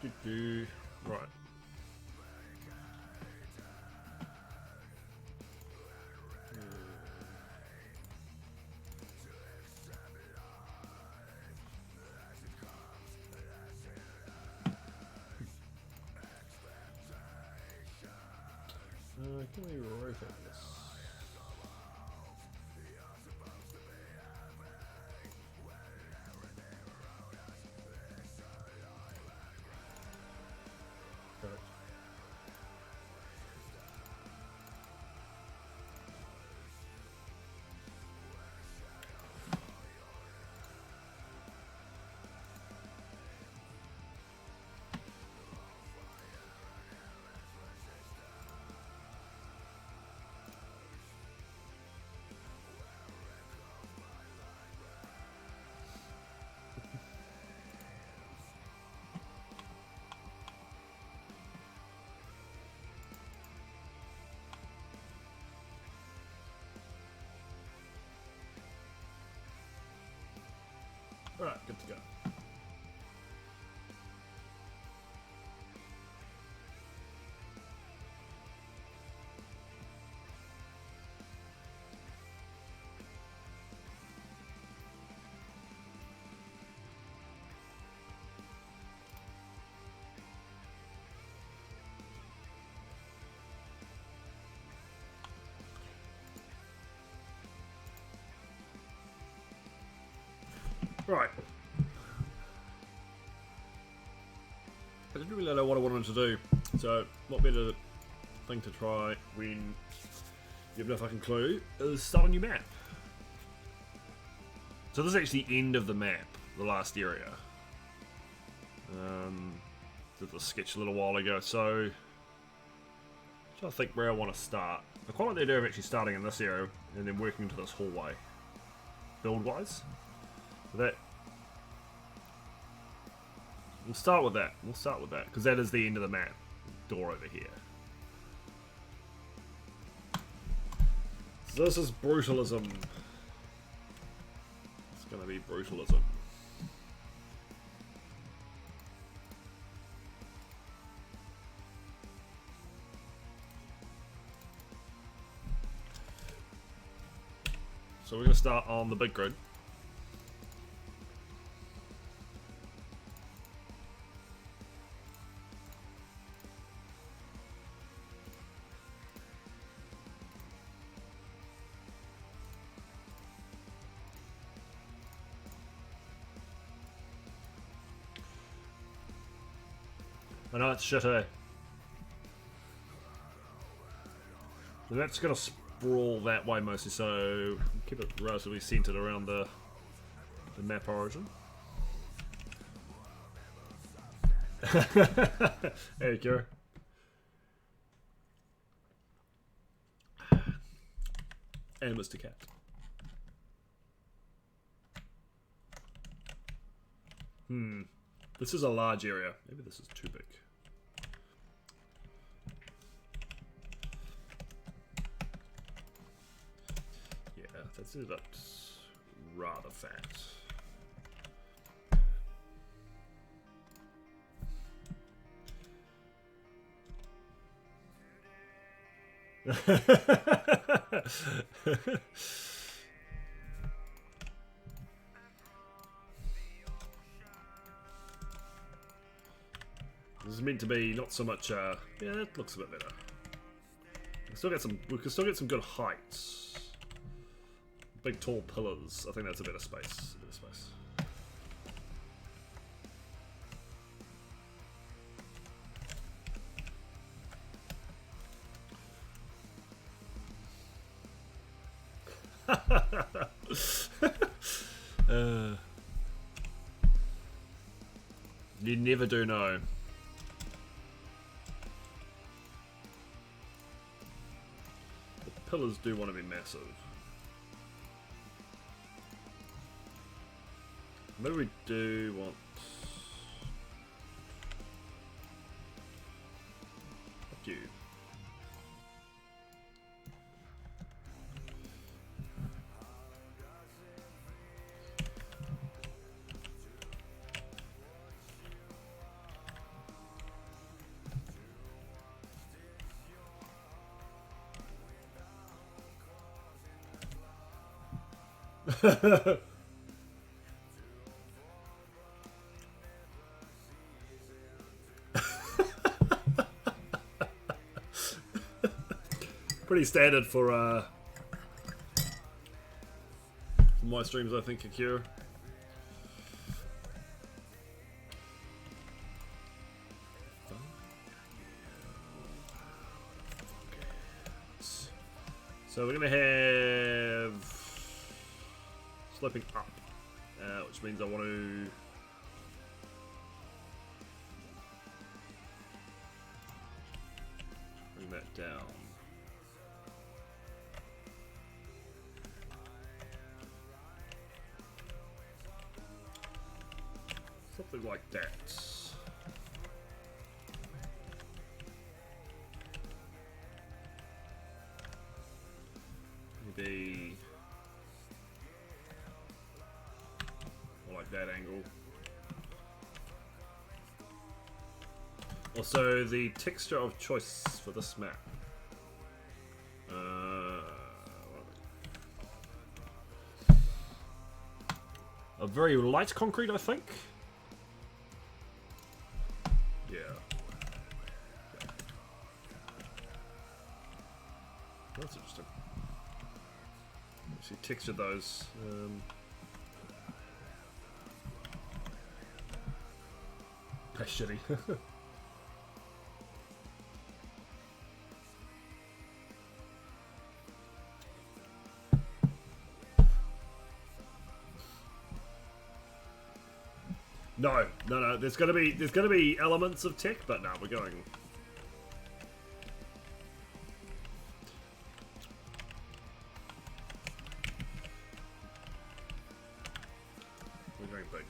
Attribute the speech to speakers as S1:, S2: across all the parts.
S1: Right. Can we rotate this? Perfect. Alright, good to go. Right. I didn't really know what I wanted to do, so what better thing to try when you have no fucking clue is start a new map. So this is actually the end of the map, the last area. Did the sketch a little while ago, so I'm trying to think where I want to start. I quite like the idea of actually starting in this area and then working into this hallway, build-wise. So that we'll start with that. We'll start with that because that is the end of the map. Door over here. So this is brutalism. It's gonna be brutalism. So we're gonna start on the big grid. I know it's shitty. So that's going to sprawl that way mostly, so keep it relatively centered around the map origin. Hey, Kira. And Mr. Cat. This is a large area. Maybe this is too big. Yeah, that's it. That's rather fat. This is meant to be not so much. Yeah, that looks a bit better. We can still get some. We can still get some good heights. Big tall pillars. I think that's a better space. A better space. You never do know. The pillars do want to be massive. Maybe we do want... Fuck you. Pretty standard for my streams, I think, Akira. So we're gonna have sloping up, which means I want to bring that down. Something like that. Maybe more like that angle. Also, the texture of choice for this map. A very light concrete, I think. Yeah. That's interesting. Let's see, texture those. That's shitty. No. There's gonna be elements of tech, but no, we're going big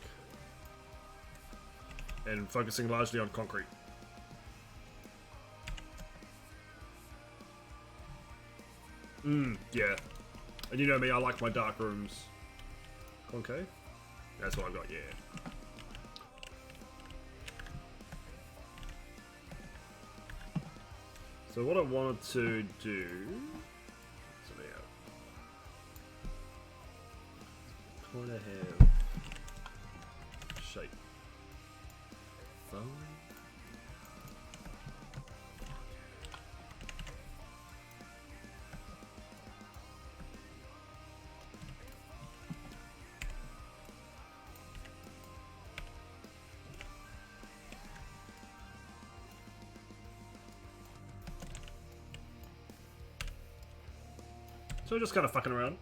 S1: and focusing largely on concrete. Yeah. And you know me, I like my dark rooms concave. That's what I've got. Yeah. So what I wanted to do, kind of have shape phone. So just kind of fucking around.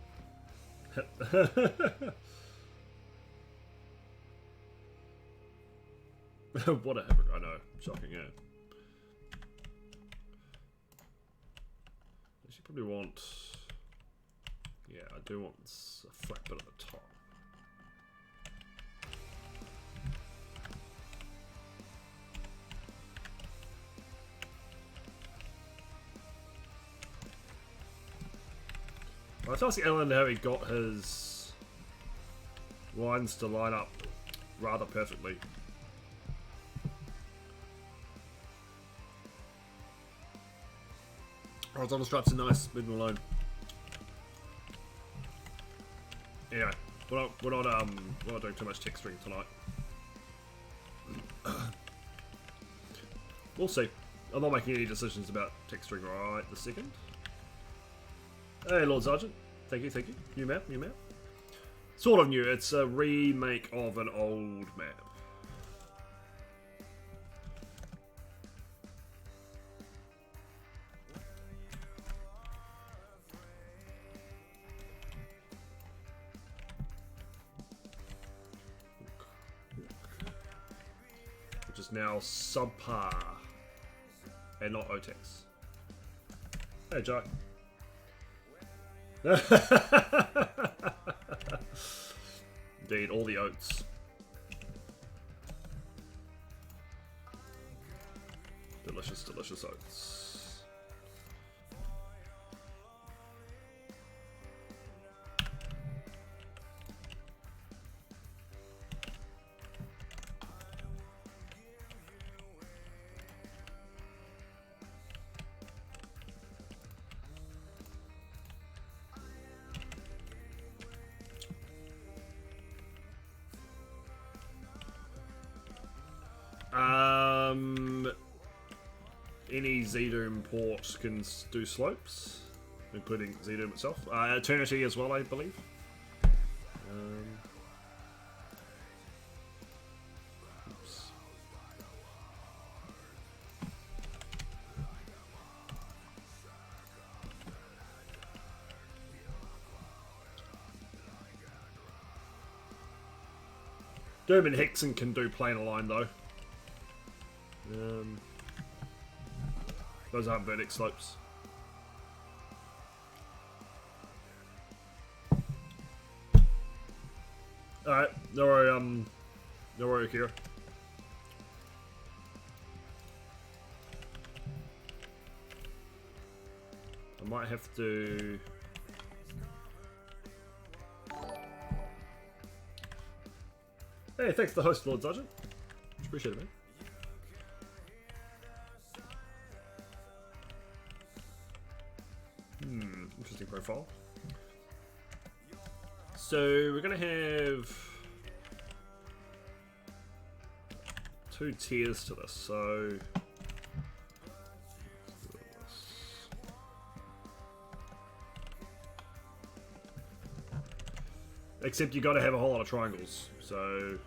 S1: What a hypocrite. I know. Shocking, yeah. I should probably want... Yeah, I do want a flat bit at the top. I was asking Alan how he got his lines to line up rather perfectly. Horizontal stripes are nice, leave them alone. Anyway, we're not doing too much texturing tonight. We'll see. I'm not making any decisions about texturing right this second. Hey, Lord Sergeant. Thank you. New map. Sort of new. It's a remake of an old map. Which is now subpar and not OTEX. Hey, Jack. Indeed, all the oats. Delicious oats. any ZDoom port can do slopes, including ZDoom itself. Eternity as well, I believe. Oops. Doom and Hexen can do planar line though. Those aren't vertex slopes. Alright, no worry, Akira. I might have to... Hey, thanks to the host, Lord Sergeant. Appreciate it, man. Interesting profile. So we're gonna have 2 tiers to this. So except you got to have a whole lot of triangles. So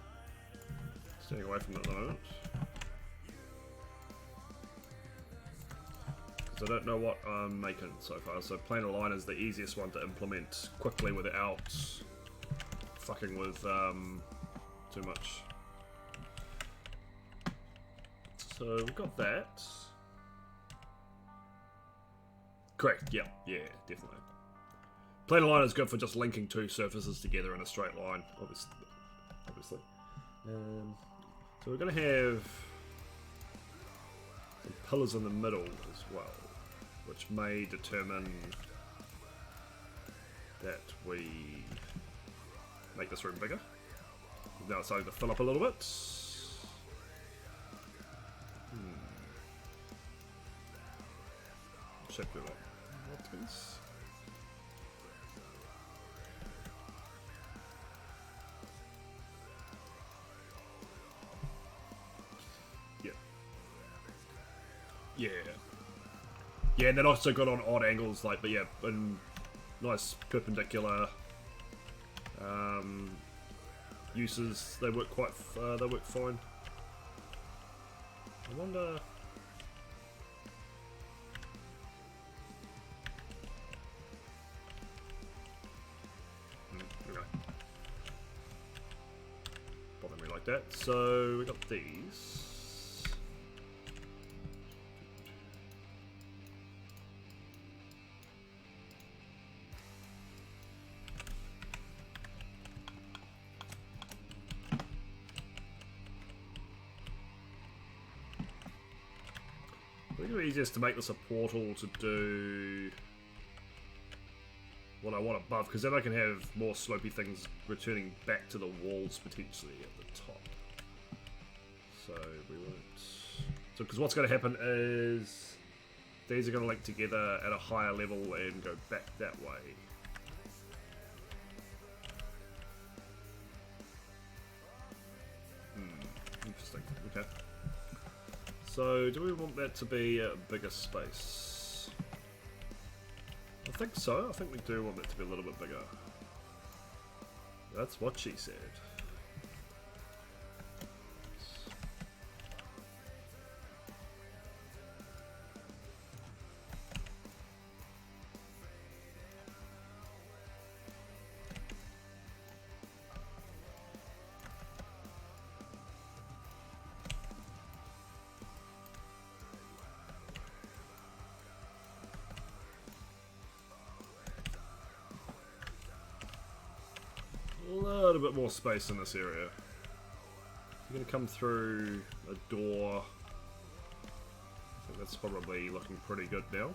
S1: staying away from that at the moment. So I don't know what I'm making so far. So planar line is the easiest one to implement quickly without fucking with too much. So we've got that. Correct, yeah, definitely. Planar line is good for just linking 2 surfaces together in a straight line, obviously. So we're going to have some pillars in the middle as well, which may determine that we make this room bigger. Now it's starting to fill up a little bit. Check it out. What is? Yeah, and they're also good on odd angles, like, but yeah, and nice perpendicular uses. They work quite. They work fine. I wonder. Okay. Bother me like that. So we got these. I think it's easiest to make this a portal to do what I want above, because then I can have more slopey things returning back to the walls potentially at the top. So we won't. So because what's going to happen is these are going to link together at a higher level and go back that way. Interesting. Okay. So, do we want that to be a bigger space? I think so. I think we do want it to be a little bit bigger. That's what she said. A little bit more space in this area. You're going to come through a door. I think that's probably looking pretty good now.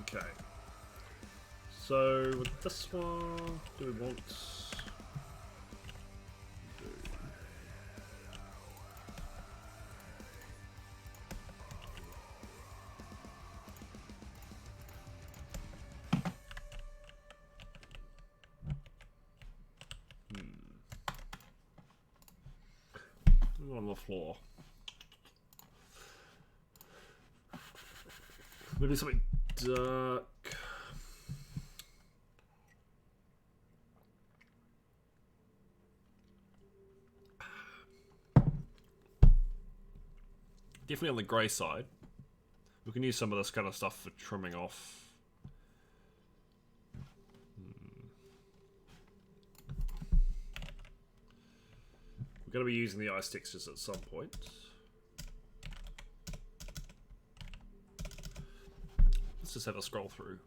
S1: Okay. So with this one, do we want... on the floor. Maybe something dark. Definitely on the grey side. We can use some of this kind of stuff for trimming off. We're going to be using the ice textures at some point. Let's just have a scroll through.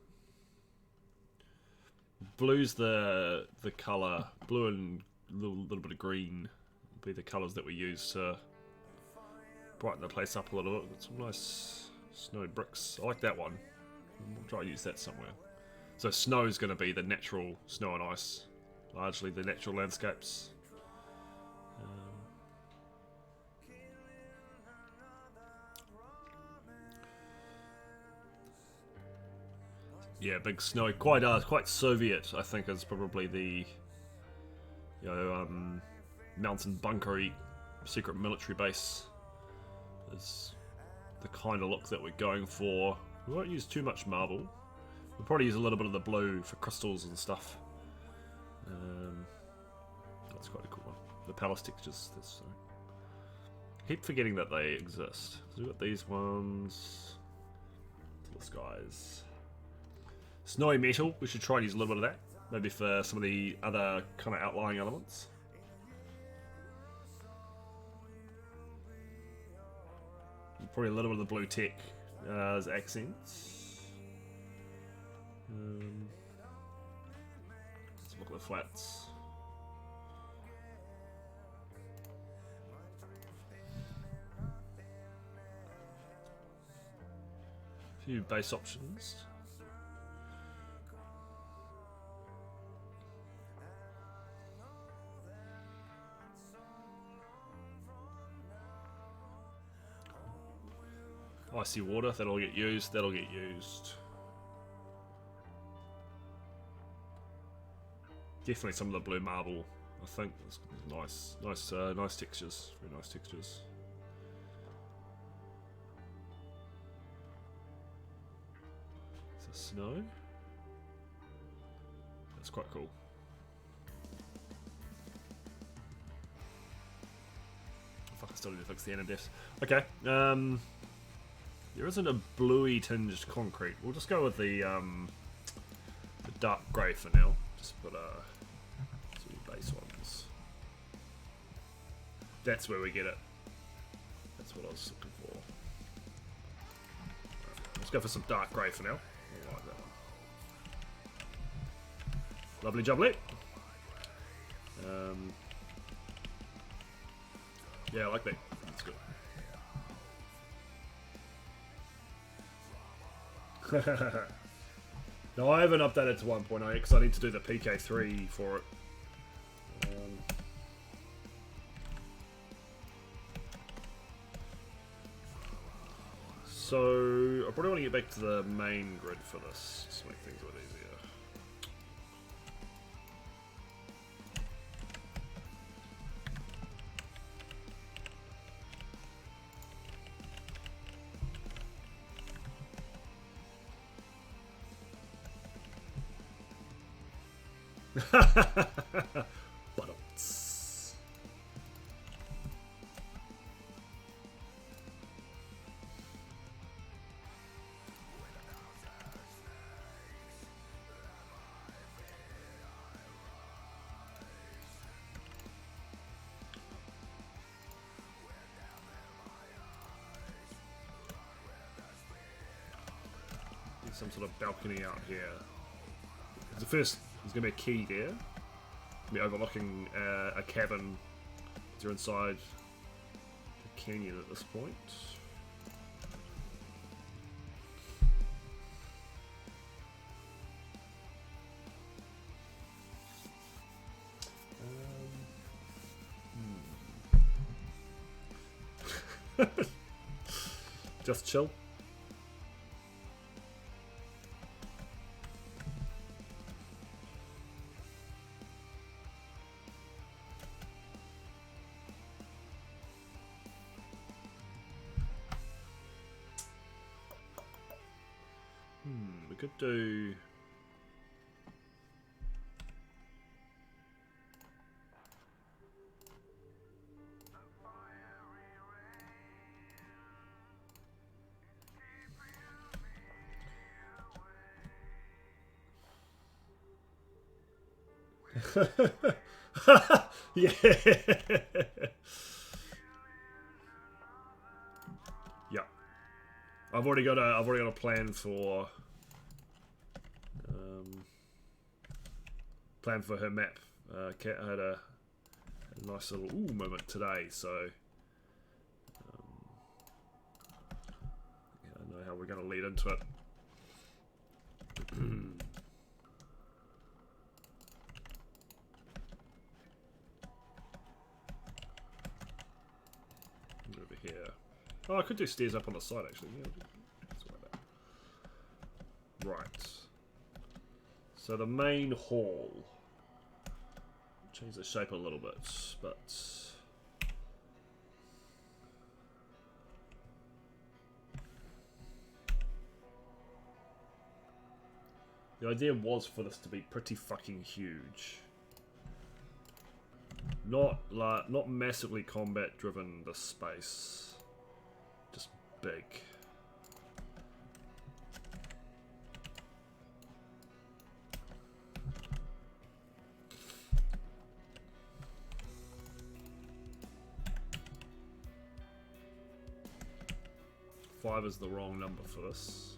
S1: Blue's the color. Blue and a little bit of green will be the colors that we use to brighten the place up a little bit. Got some nice snow bricks. I like that one. We'll try and use that somewhere. So snow is going to be the natural snow and ice. Largely the natural landscapes. Yeah, big snow. Quite Soviet, I think, is probably the mountain bunkery secret military base. Is the kind of look that we're going for. We won't use too much marble. We'll probably use a little bit of the blue for crystals and stuff. That's quite a cool one. The palace textures. I keep forgetting that they exist. So we've got these ones. Little skies. Snowy metal, we should try and use a little bit of that. Maybe for some of the other kind of outlying elements. Probably a little bit of the blue tech as accents. Let's look at the flats. A few base options. Icy water, that'll get used, Definitely some of the blue marble, I think. It's nice textures, very nice textures. Is this snow? That's quite cool. Fuck, I still need to fix the NMDFs. Okay, there isn't a bluey tinged concrete. We'll just go with the dark grey for now. Just put some base ones. That's where we get it. That's what I was looking for. Right, let's go for some dark grey for now. I like that one. Lovely jubbly. Yeah, I like that. That's good. No, I haven't updated to 1.8 because I need to do the PK3 for it. So I probably want to get back to the main grid for this, just to make things a bit easier. Buttons. Some sort of balcony out here. The first, there's going to be a key there. Be overlooking a cabin. You're inside the canyon at this point. Just chill. could do... yeah. Yeah. I've already got a plan for her map. Kat had a nice little moment today, so yeah, I know how we're going to lead into it. Over here. Oh, I could do stairs up on the side actually. Yeah, right. So the main hall. Change the shape a little bit, but the idea was for this to be pretty fucking huge. Not massively combat driven, this space. Just big. Five is the wrong number for this.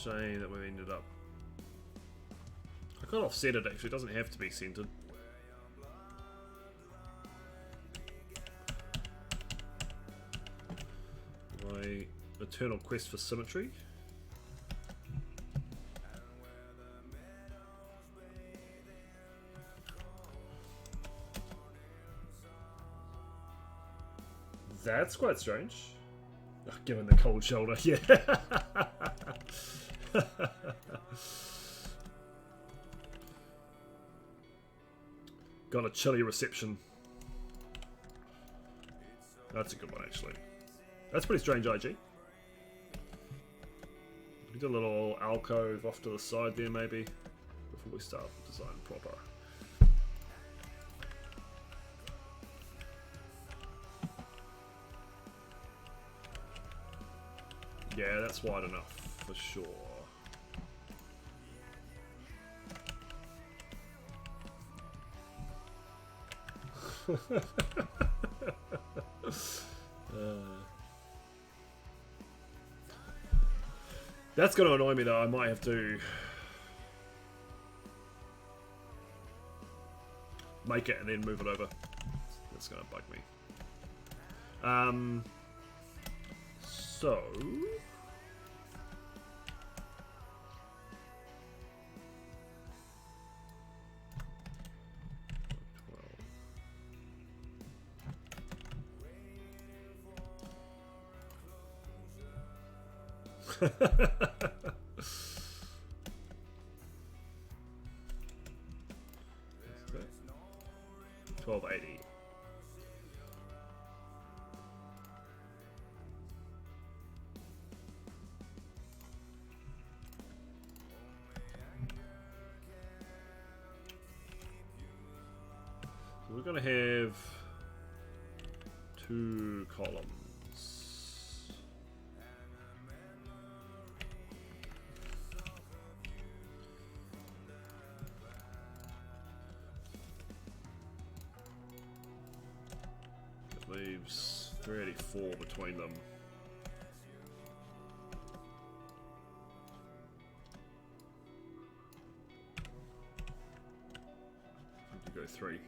S1: Shame that we ended up. I could offset it actually, it doesn't have to be centered. My eternal quest for symmetry. That's quite strange. Oh, given the cold shoulder, yeah. Got a chilly reception. That's a good one, actually. That's pretty strange, IG. We did a little alcove off to the side there, maybe, before we start design proper. Yeah, that's wide enough, for sure. That's going to annoy me though. I might have to make it and then move it over. That's going to bug me. So... $12.80. So we're going to have 2 columns. Leaves 384 between them. You go 3.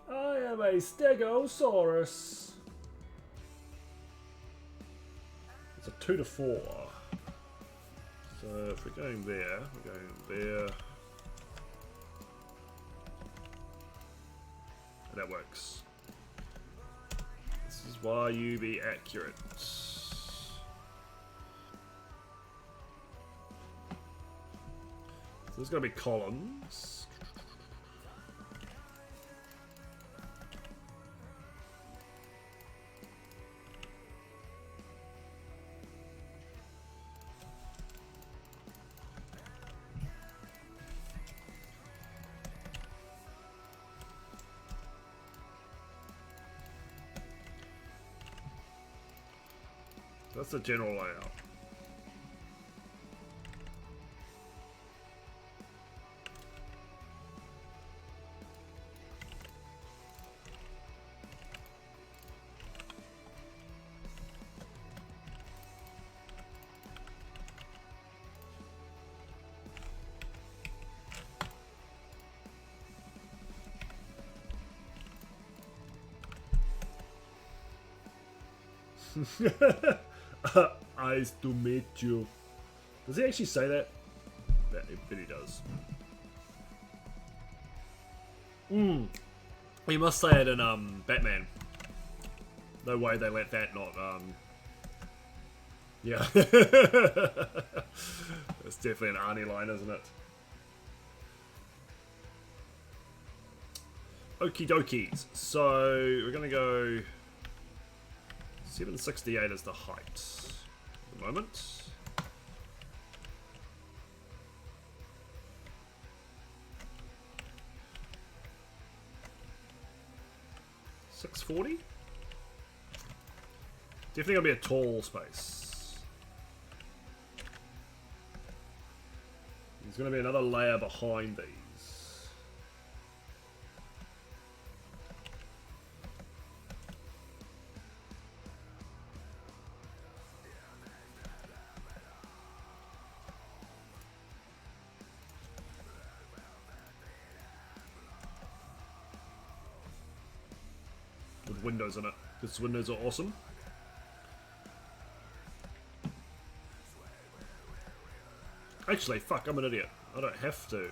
S1: Oh yeah, have a Stegosaurus. It's a 2 to 4. So if we're going there, we're going there. And that works. This is why you be accurate. So there's going to be columns. That's the general layout. Eyes to meet you. Does he actually say that? Yeah, but he does. He must say it in Batman. No way they let that not yeah. It's definitely an Arnie line, isn't it? Okie dokies. So we're gonna go 768 is the height at the moment. $640. Definitely gonna be a tall space. There's gonna be another layer behind these. With windows in it. Because windows are awesome. Actually, fuck, I'm an idiot. I don't have to.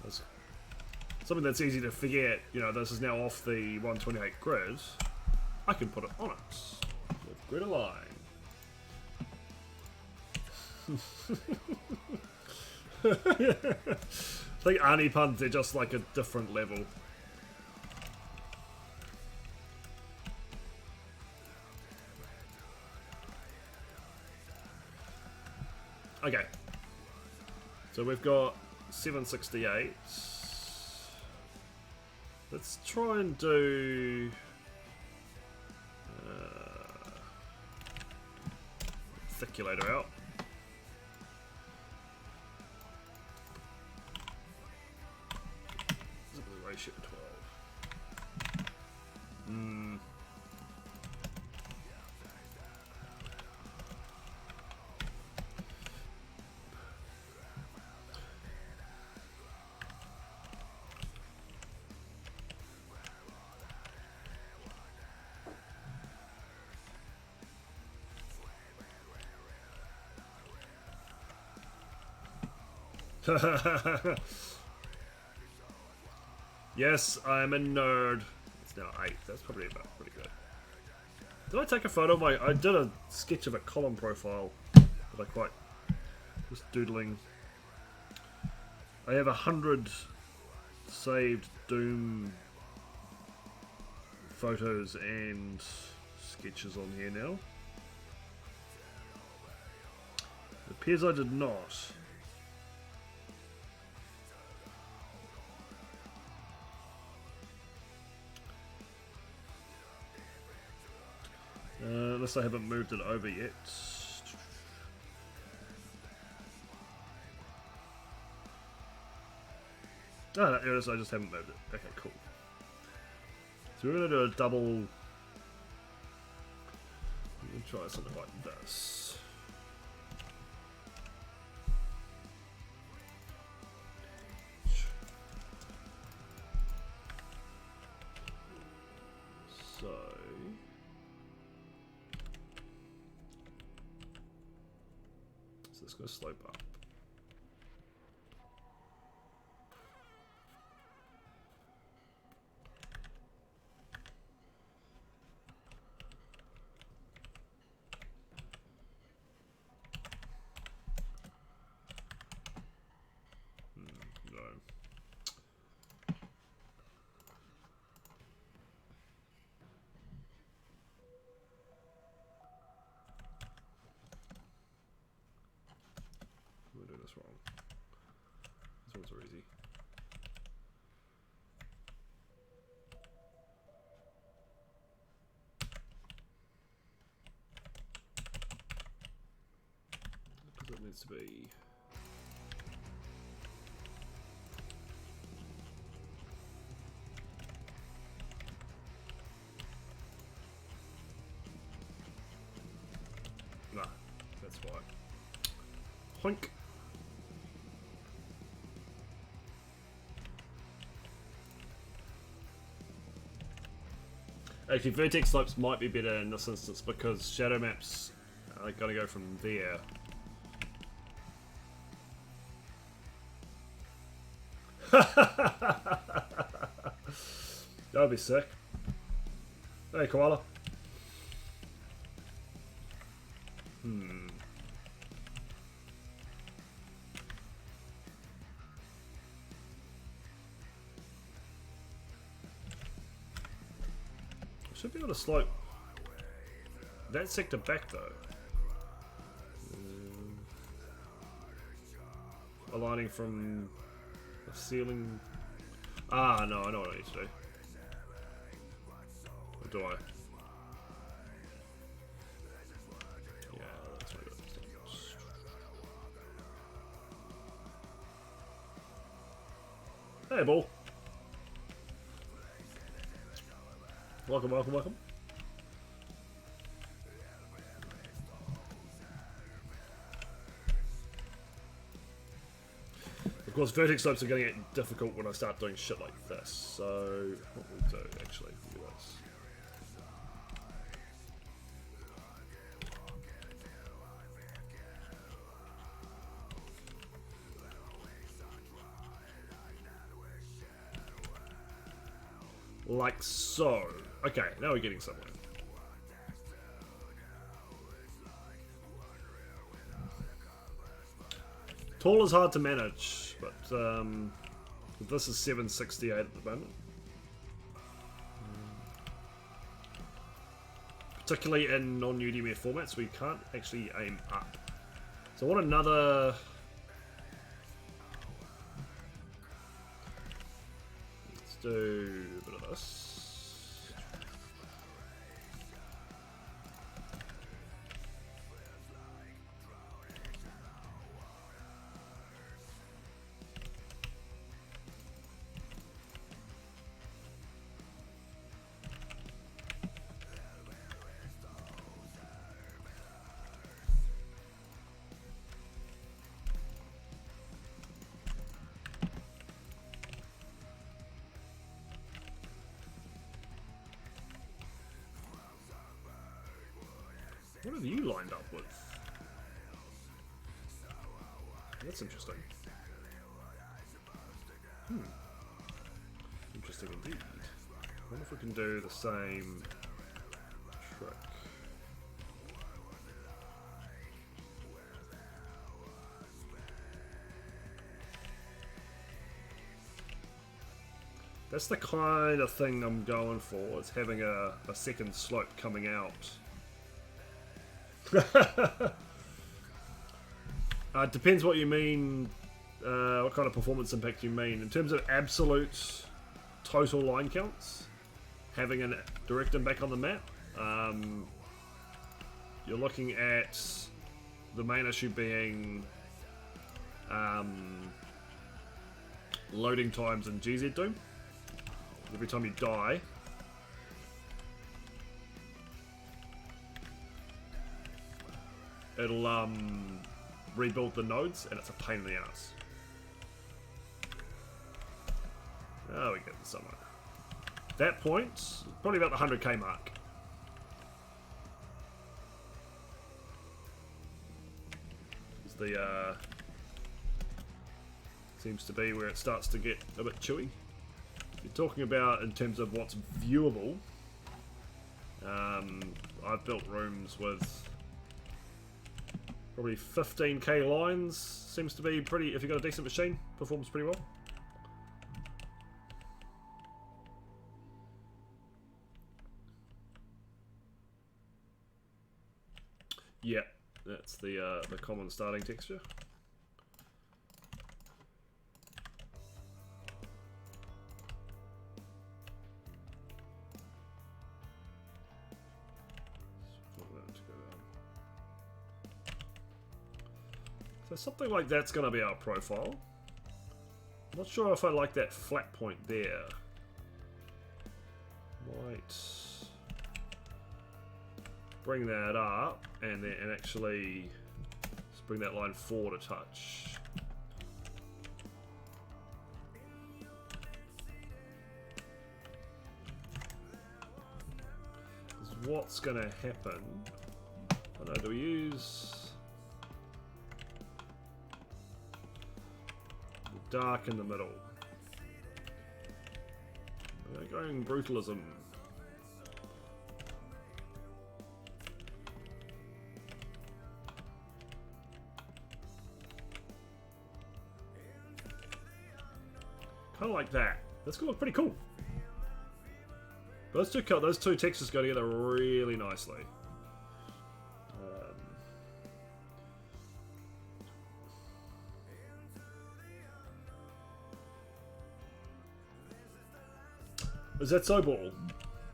S1: That's something that's easy to forget. You know, this is now off the 128 grid. I can put it on it with grid align. I think Arnie puns are just like a different level. Okay. So we've got 768. Let's try and do articulator out. Ratio 12. Yes, I'm a nerd. It's now 8. That's probably about pretty good. Did I take a photo of my... I did a sketch of a column profile that I quite... just doodling. I have 100 saved Doom photos and sketches on here now. It appears I did not. Unless I haven't moved it over yet. Oh, no, here it is. I just haven't moved it. Okay, cool. So we're going to do a double. Let me try something like this. So this going to slope up. No. We're doing this wrong. These ones are easy. Because it needs to be. No, that's why. Hoink. Actually, vertex slopes might be better in this instance because shadow maps are going to go from there. That would be sick. Hey, Koala. Should be able to slope that sector back though. Aligning from the ceiling. Ah, no, I know what I need to do. Or do I? Yeah, that's what it is. Hey, Ball. Welcome, welcome, welcome. Of course, vertex slopes are going to get difficult when I start doing shit like this. So, what we'll do, actually, we'll do this. Like so. Okay, now we're getting somewhere. Tall is hard to manage, but this is 768 at the moment. Particularly in non-UDMF formats, we can't actually aim up. So I want another... Let's do a bit of this. What have you lined up with? That's interesting. Interesting indeed. I wonder if we can do the same trick. That's the kind of thing I'm going for, is having a second slope coming out. Depends what you mean, what kind of performance impact you mean. In terms of absolute total line counts, having a direct impact on the map, you're looking at the main issue being loading times in GZ Doom. Every time you die, it'll rebuild the nodes, and it's a pain in the ass. Oh, we get the somewhere. That point, probably about the 100k mark. Is the seems to be where it starts to get a bit chewy. If you're talking about in terms of what's viewable, I've built rooms with probably 15k lines. Seems to be pretty, if you've got a decent machine, performs pretty well. Yeah, that's the common starting texture. So something like that's going to be our profile. Not sure if I like that flat point there. Might bring that up and then actually just bring that line forward a touch. Because what's going to happen? I don't know, do we use the dark in the middle? We're going brutalism. Kind of like that. That's gonna look pretty cool. Those two textures go together really nicely. Is that so ball?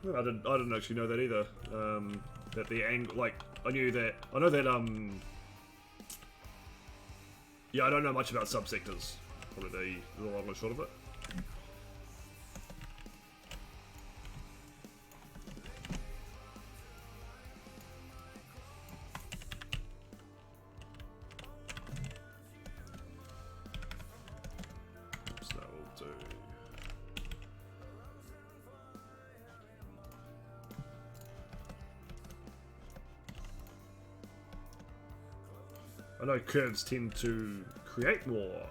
S1: I didn't actually know that either. That the angle, like, I know that. Yeah, I don't know much about subsectors. Probably the long and short of it. So that will do. I know curves tend to create more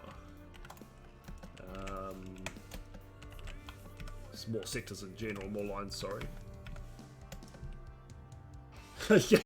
S1: more sectors in general, more lines, sorry. Yeah.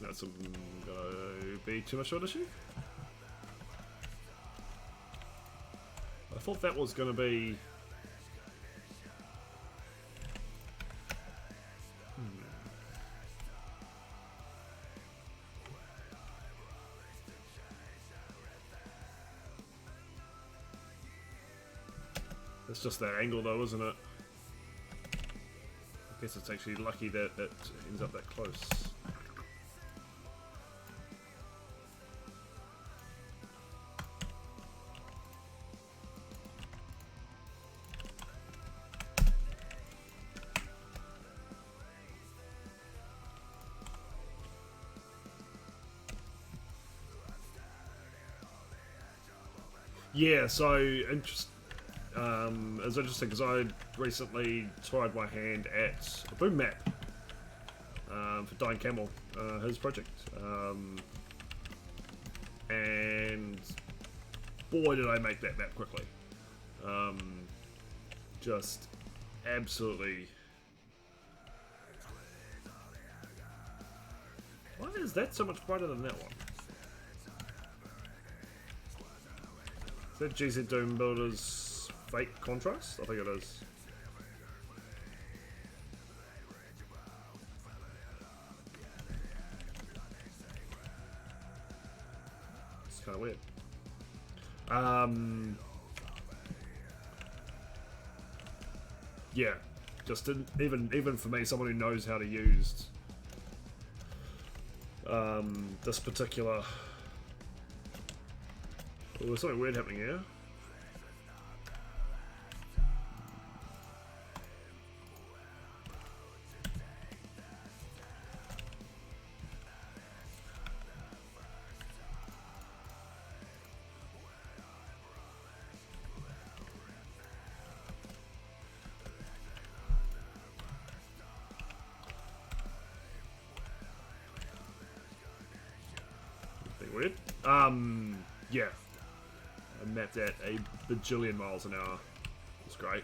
S1: guessing that's gonna be too much of an issue. I thought that was gonna be. It's just that angle though, isn't it? I guess it's actually lucky that it ends up that close. Yeah, so it's interesting because I recently tried my hand at a boom map for Dying Camel, his project, and boy did I make that map quickly. Just absolutely. Why is that so much brighter than that one? Is that GZ Doom Builder's fake contrast? I think it is. It's kind of weird. Yeah, just even for me, someone who knows how to use this particular. Oh, there's something weird happening here. Something weird. Yeah. I mapped at a bajillion miles an hour. It's great.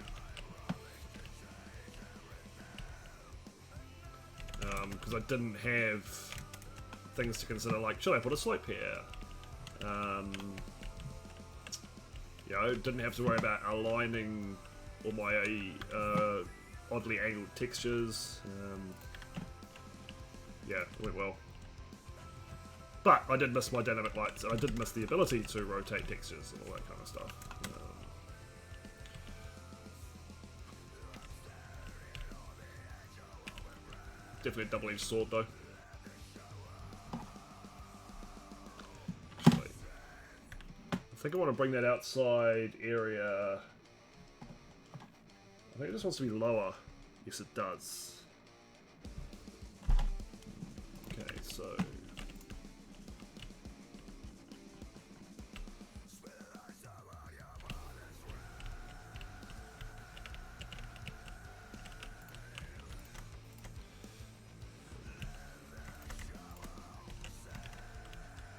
S1: Because I didn't have things to consider, like, should I put a slope here? You know, didn't have to worry about aligning all my oddly angled textures. Yeah, it went well. But I did miss my dynamic lights, and I did miss the ability to rotate textures and all that kind of stuff. Definitely a double-edged sword, though. Actually, I think I want to bring that outside area. I think it just wants to be lower. Yes, it does. Okay, so.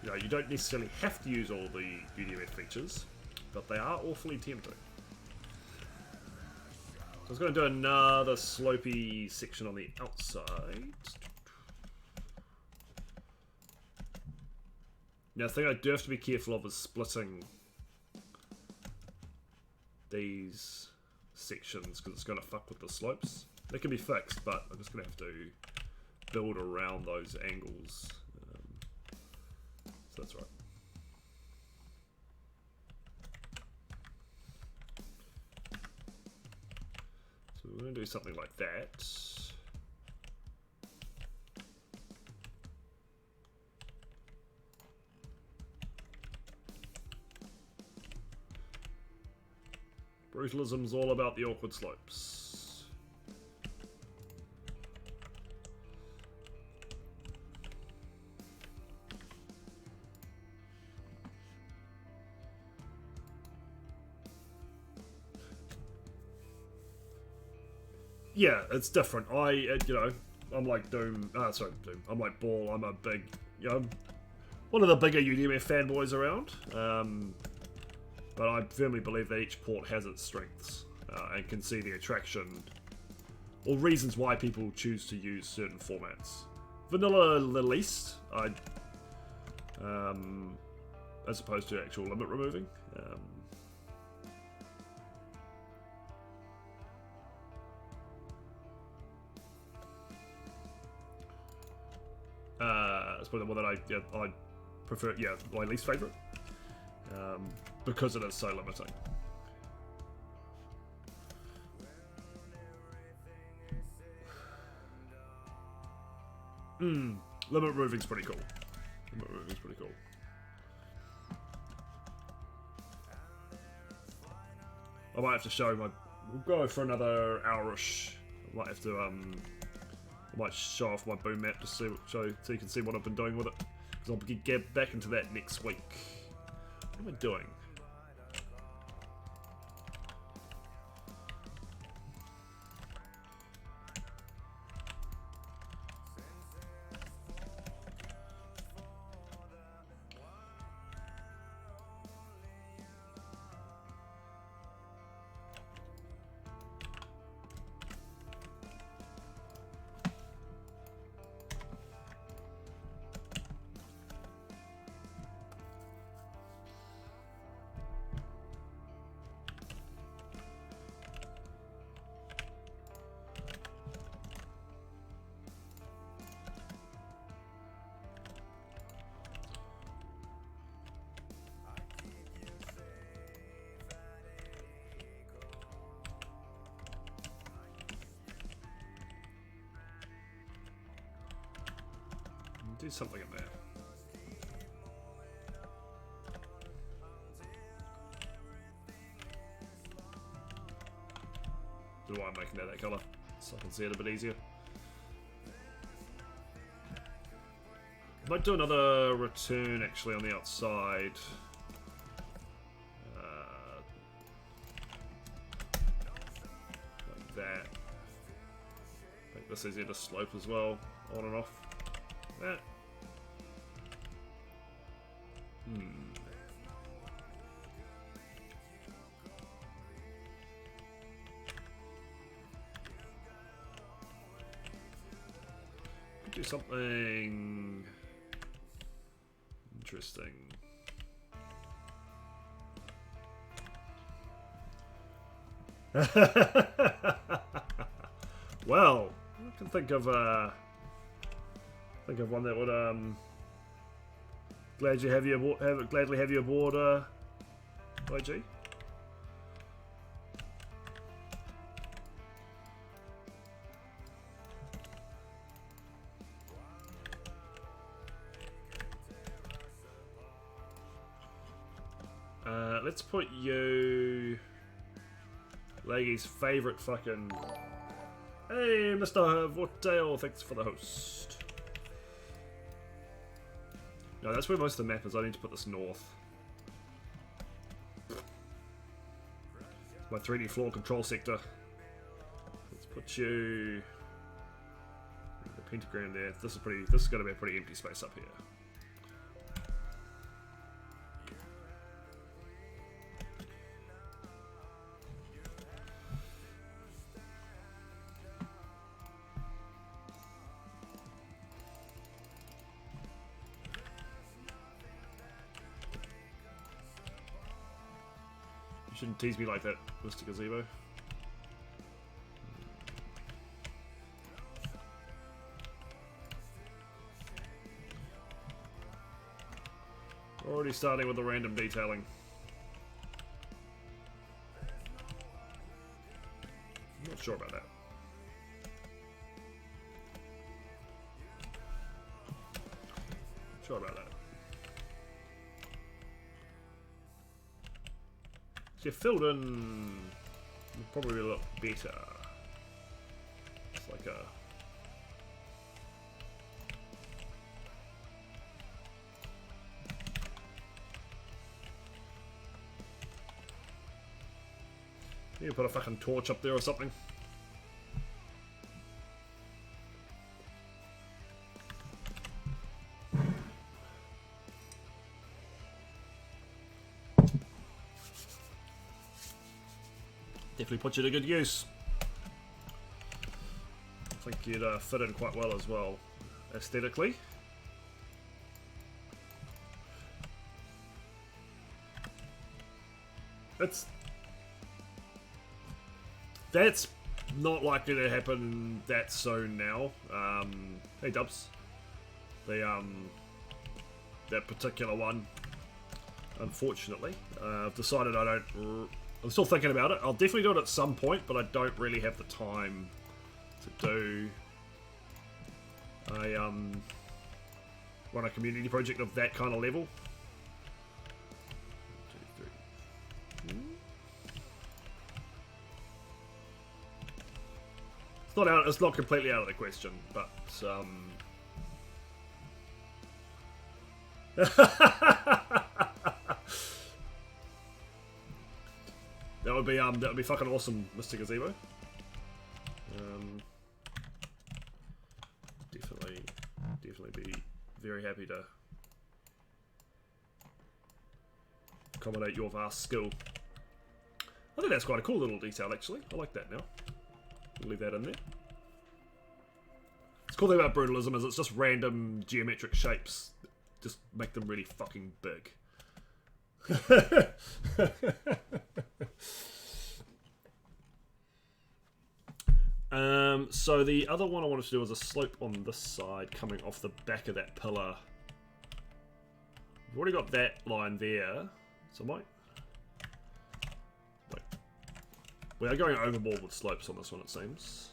S1: You know, you don't necessarily have to use all the UDMF features, but they are awfully tempting. So I was going to do another slopey section on the outside. Now, the thing I do have to be careful of is splitting these sections, because it's going to fuck with the slopes. They can be fixed, but I'm just going to have to build around those angles. So that's right. So we're going to do something like that. Brutalism's all about the awkward slopes. Yeah, it's different. You know, I'm like Doom. Sorry, Doom. I'm like Ball. I'm a big, you know, one of the bigger UDMF fanboys around. But I firmly believe that each port has its strengths and can see the attraction or reasons why people choose to use certain formats. vanilla the least, as opposed to actual limit removing. That's probably the one that I prefer. Yeah, my least favorite, because it is so limiting. Limit removing's pretty cool. Limit removing's pretty cool. I might have to show my. We'll go for another hour-ish. I might have to I might show off my boom map just so you can see what I've been doing with it. Because I'll get back into that next week. What am I doing? Do something in there. Don't know why I'm making that colour, so I can see it a bit easier. Might do another return actually on the outside. Like that. Make this easier to slope as well, on and off. That. Could do something interesting. Well, I can think of one that would gladly have you aboard IG. Let's put you Laggy's favourite fucking. Hey, Mr. Vortale, thanks for the host. No, that's where most of the map is. I need to put this north. My 3D floor control sector. Let's put you the pentagram there. This is going to be a pretty empty space up here. Shouldn't tease me like that, Mr. Gazebo. Already starting with the random detailing. I'm not sure about that. Not sure about that. So you filled in probably a lot better. It's like a you put a fucking torch up there or something. Definitely put you to good use. I think you'd fit in quite well as well. aesthetically. That's not likely to happen that soon now. Hey Dubs. That particular one, unfortunately, I've decided I don't. I'm still thinking about it. I'll definitely do it at some point, but I don't really have the time to do run a community project of that kind of level. 1, 2, 3. It's not completely out of the question, but that would be fucking awesome, Mr. Gazebo. Definitely be very happy to accommodate your vast skill. I think that's quite a cool little detail, actually. I like that now. We'll leave that in there. The cool thing about brutalism is it's just random geometric shapes. Just make them really fucking big. So the other one I wanted to do was a slope on this side coming off the back of that pillar. We've already got that line there, so I might... Wait. We are going overboard with slopes on this one, it seems.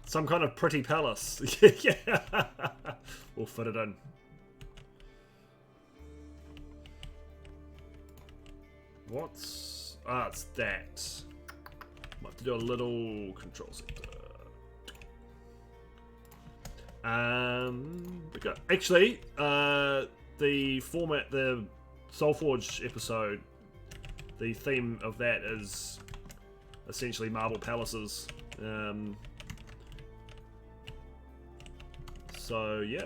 S1: Some kind of pretty palace. Yeah. We'll fit it in. What's... Ah, it's that. Might have to do a little control sector. Actually, the format, the Soulforge episode, the theme of that is essentially marble palaces. So yeah,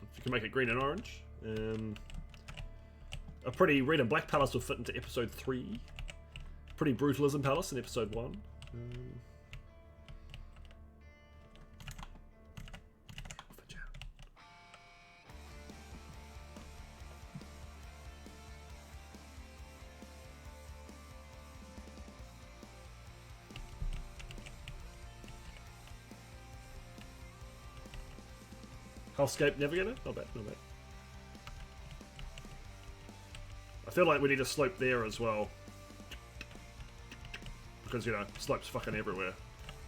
S1: if you can make it green and orange, a pretty red and black palace will fit into episode 3. Pretty brutalism palace in episode 1. Hellscape Navigator? Not bad, not bad. I feel like we need a slope there as well. Because, you know, slopes fucking everywhere.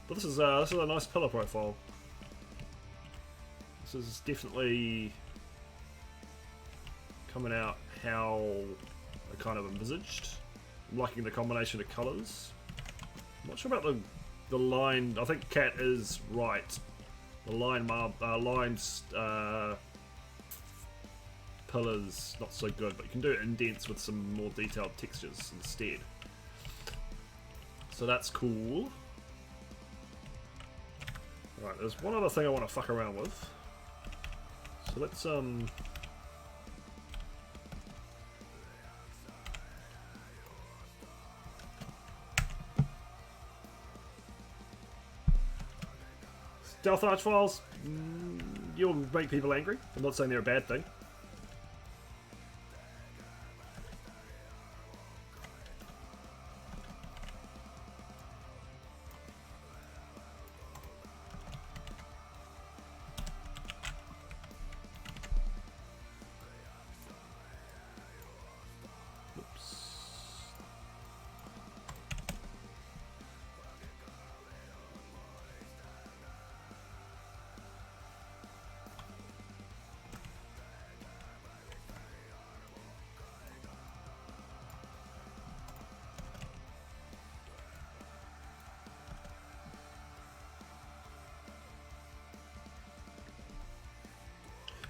S1: But this is a nice pillar profile. This is definitely coming out how I kind of envisaged. I'm liking the combination of colours. I'm not sure about the line. I think Cat is right. The lines, pillars, not so good, but you can do indents with some more detailed textures instead. So that's cool. Right, there's one other thing I want to fuck around with. So let's Stealth Archfiles, you'll make people angry. I'm not saying they're a bad thing.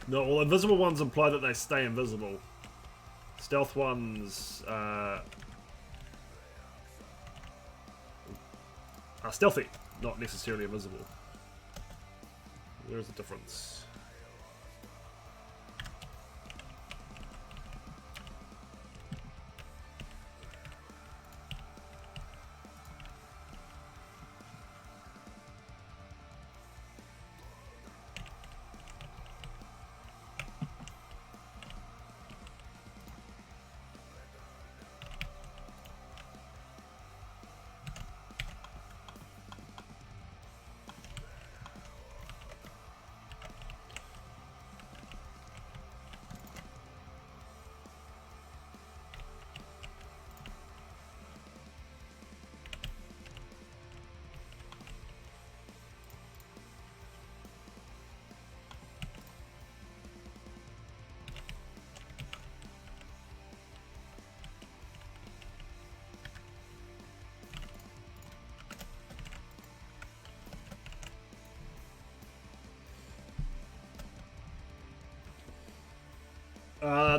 S1: No, well, invisible ones imply that they stay invisible. Stealth ones are stealthy, not necessarily invisible. There is a difference.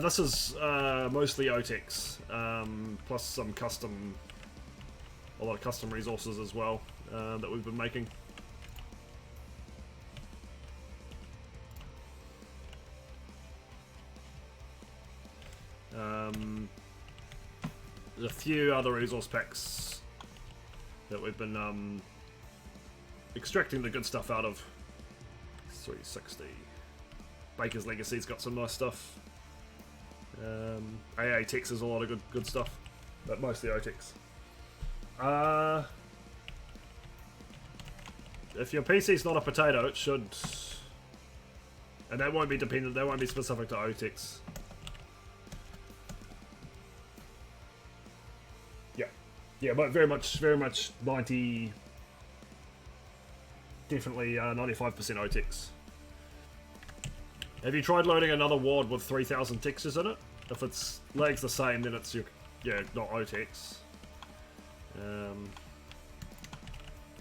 S1: This is mostly OTEX, plus some custom, a lot of custom resources as well that we've been making. There's a few other resource packs that we've been extracting the good stuff out of. 360. Baker's Legacy's got some nice stuff. AATX is a lot of good stuff, but mostly OTEX. If your PC's not a potato, it should, and that won't be dependent. That won't be specific to OTEX. Yeah, but very much 90, definitely 95% OTEX. Have you tried loading another WAD with 3,000 textures in it? If its lag's the same, then it's your, not OTEX.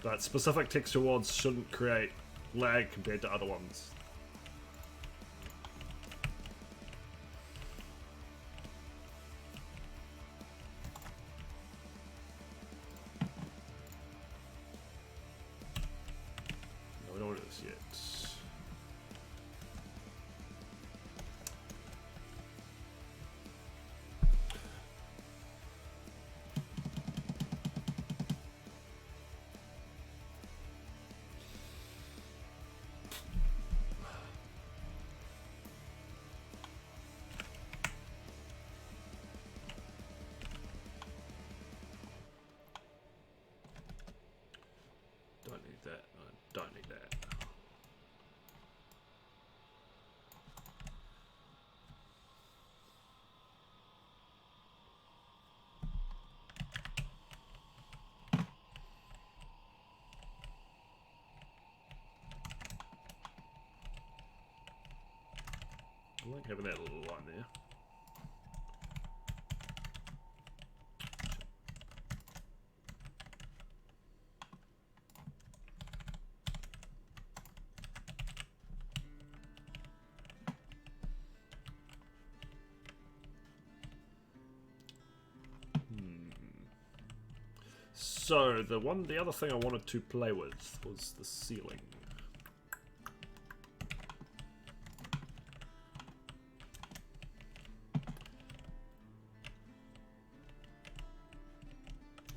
S1: But specific texture WADs shouldn't create lag compared to other ones. No, we don't do this yet. Don't need that. I like having that little line there. So the other thing I wanted to play with was the ceiling.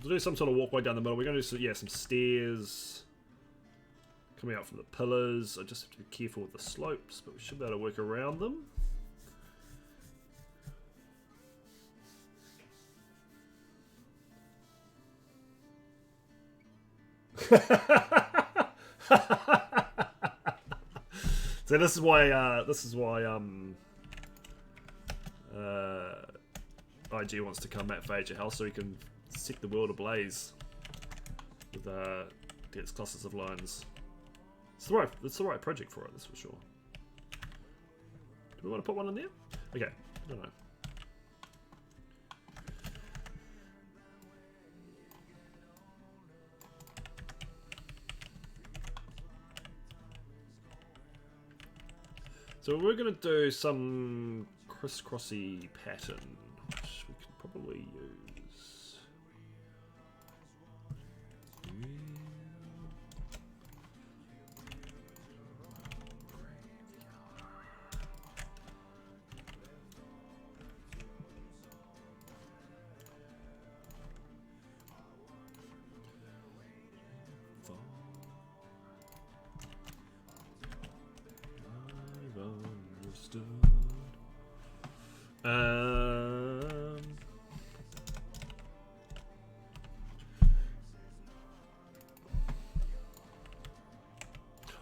S1: To do some sort of walkway down the middle, we're going to do some stairs coming out from the pillars. I just have to be careful with the slopes, but we should be able to work around them. So this is why IG wants to come at for Age of Hell, so he can set the world ablaze with its clusters of lines. It's the right project for it, that's for sure. Do we want to put one in there? Okay, I don't know. So we're going to do some crisscrossy pattern, which we can probably use.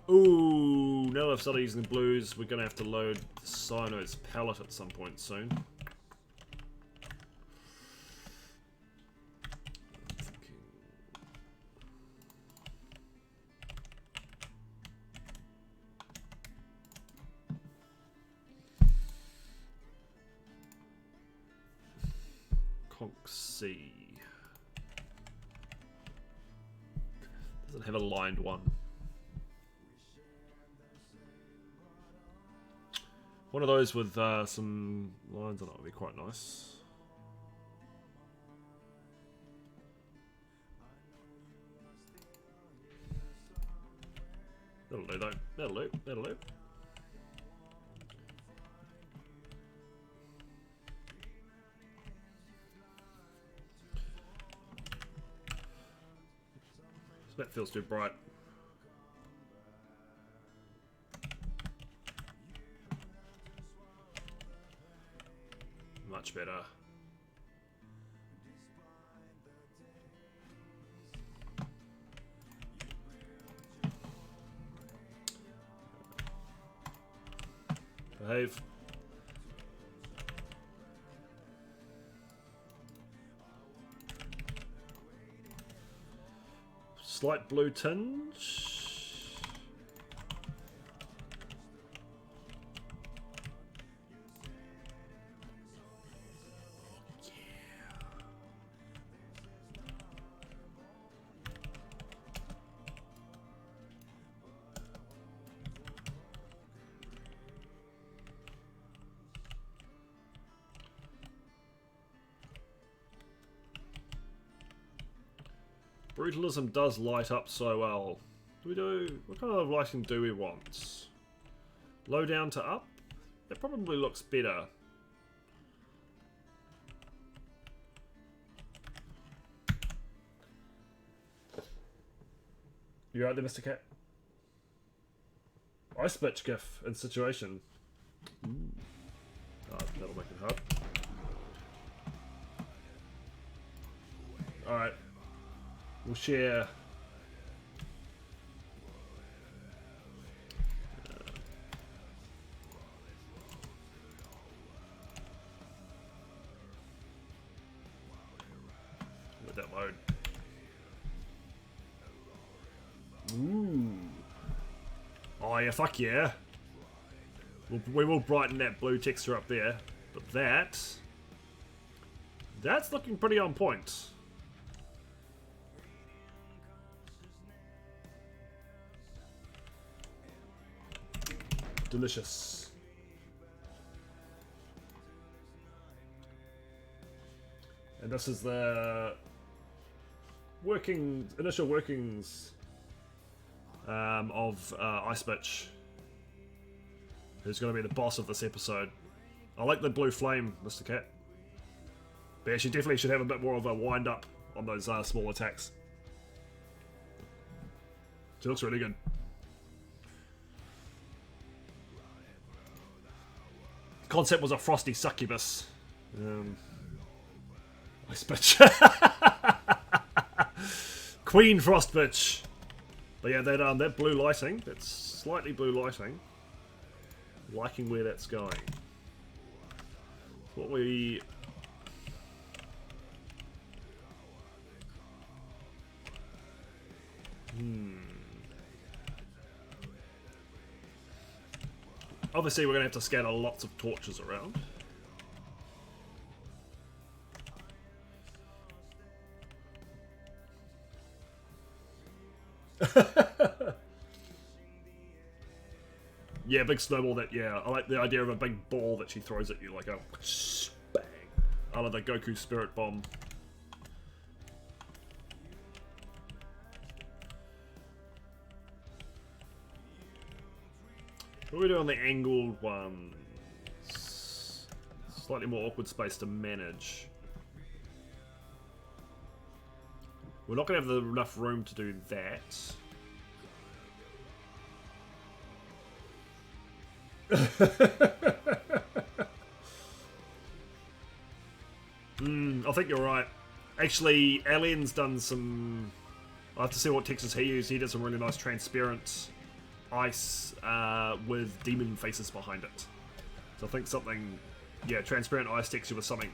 S1: Ooh, now I've started using the blues, we're going to have to load the Cyano's palette at some point soon. Conk C. Doesn't have a lined one. One of those with some lines on it would be quite nice. That'll do though. That'll do. That'll do. That feels too bright. Much better. Behave. Slight blue tinge. Brutalism does light up so well. What kind of lighting do we want? Low down to up? That probably looks better. You right there, Mr. Cat? Ice bitch gif and situation. Oh, that'll make it hard. Alright. We'll share. Let that load. Ooh. Oh yeah, fuck yeah. We will brighten that blue texture up there, but that's looking pretty on point. Delicious. And this is the initial workings of Ice Bitch, who's going to be the boss of this episode. I like the blue flame, Mr. Cat. But yeah, she definitely should have a bit more of a wind up on those small attacks. She looks really good. Concept was a frosty succubus. Ice Bitch. Queen Frost Bitch. But yeah, that blue lighting, that's slightly blue lighting. Liking where that's going. What we... Obviously, we're going to have to scatter lots of torches around. Yeah, big snowball that, yeah. I like the idea of a big ball that she throws at you, like a bang. I love the Goku Spirit Bomb. What do we do on the angled ones? Slightly more awkward space to manage. We're not going to have enough room to do that. I think you're right. Actually, Alien's done some... I have to see what textures he used. He did some really nice transparent ice with demon faces behind it. So I think something... Yeah, transparent ice texture with something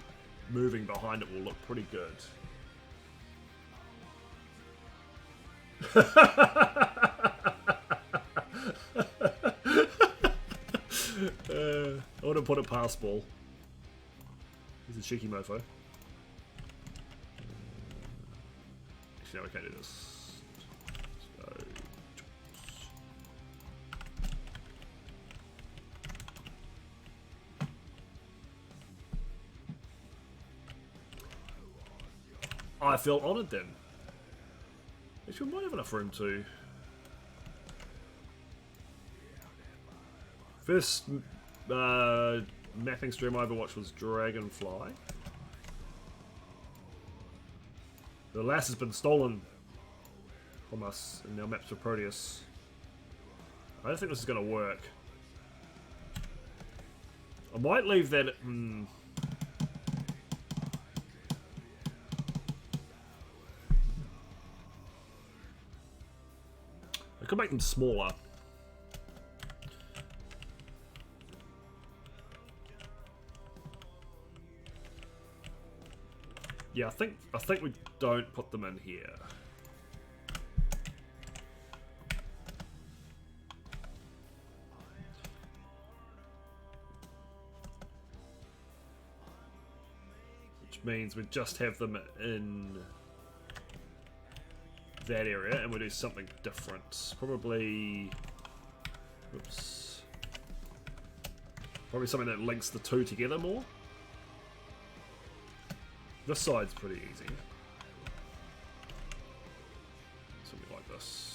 S1: moving behind it will look pretty good. I wouldn't put it past Ball. He's a cheeky mofo. Actually, no, we can't do this. So... I feel honoured then. Actually, we might have enough room to... First mapping stream Overwatch was Dragonfly. The last has been stolen from us in our maps for Proteus. I don't think this is going to work. I might leave that... I could make them smaller. Yeah, I think we don't put them in here. Which means we just have them in that area and we'll do something different. Probably... Oops. Probably something that links the two together more. This side's pretty easy. Something like this.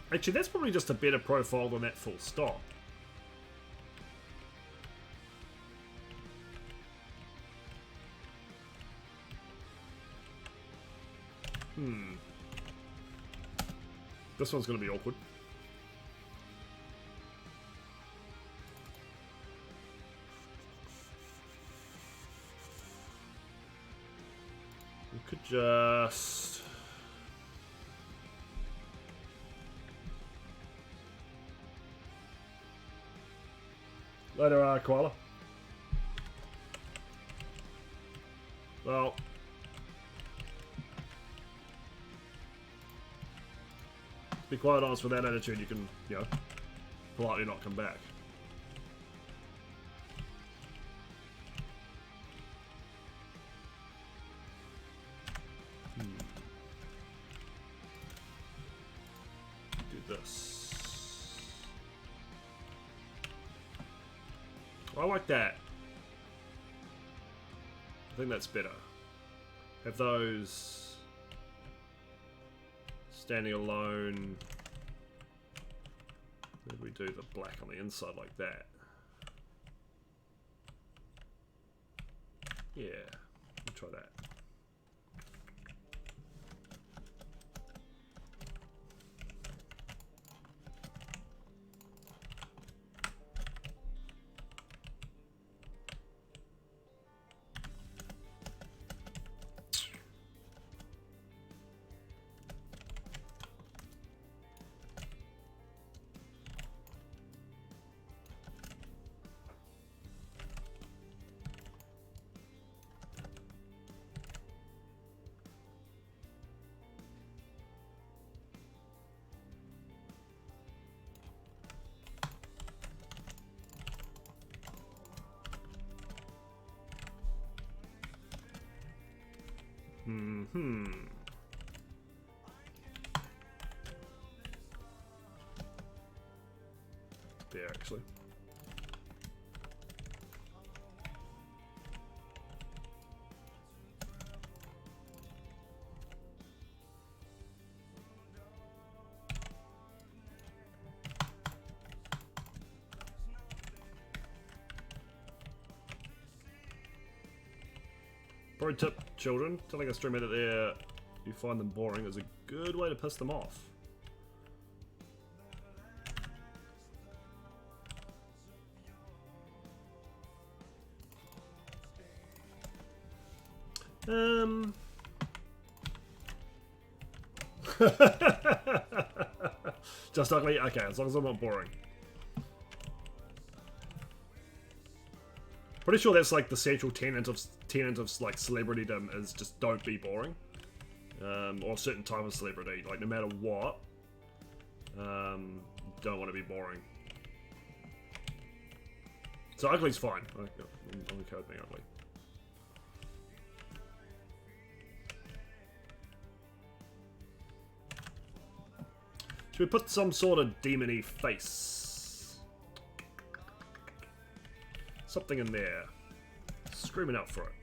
S1: Actually, that's probably just a better profile than that full stop. This one's going to be awkward. We could just... Later, Koala. Well... To be quite honest, with that attitude, you can, you know, politely not come back. Do this. I like that. I think that's better. Have those standing alone. Maybe we do the black on the inside like that. Yeah, we'll try that. There, actually. Pro tip, children, telling a streamer that you find them boring is a good way to piss them off. Just ugly? Okay, as long as I'm not boring. Pretty sure that's like the central tenet of like celebritydom is just don't be boring. Or a certain type of celebrity, like no matter what, don't want to be boring. So ugly's fine. I'm okay with being ugly. Should we put some sort of demon-y face? Something in there. Screaming out for it.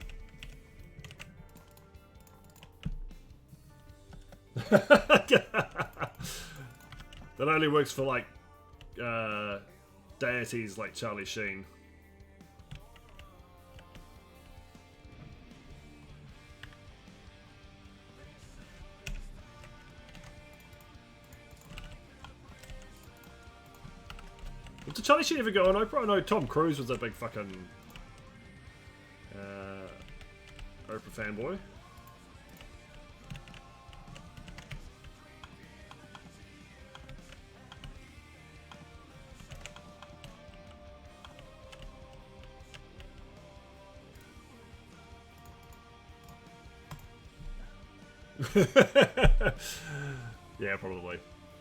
S1: That only works for like deities like Charlie Sheen. Did Charlie Sheen ever go on Oprah? I know Tom Cruise was a big fucking Oprah fanboy. Yeah, probably.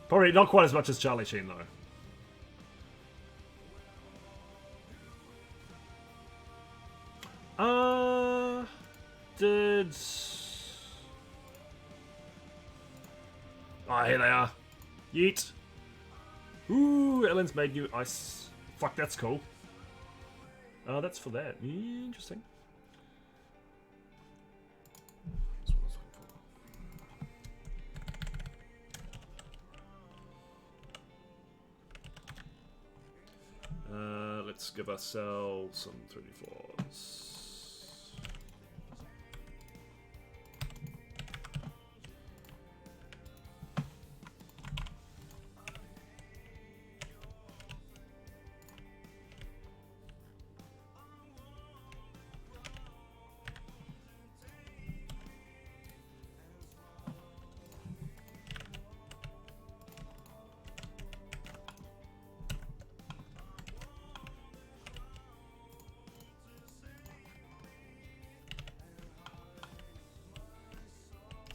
S1: Probably not quite as much as Charlie Sheen, though. Did... Oh, here they are. Yeet. Ooh, Ellen's made new ice. Fuck, that's cool. That's for that. Interesting. That's what I was looking for. Let's give ourselves some 34s.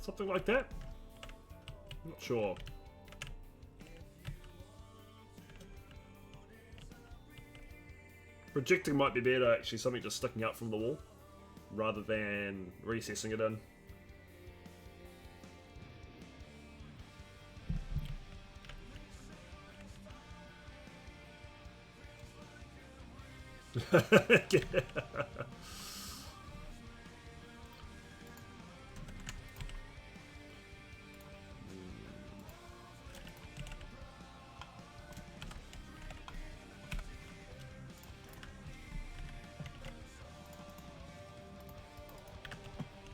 S1: Something like that? I'm not sure. Projecting might be better, actually, something just sticking out from the wall, rather than recessing it in. Yeah.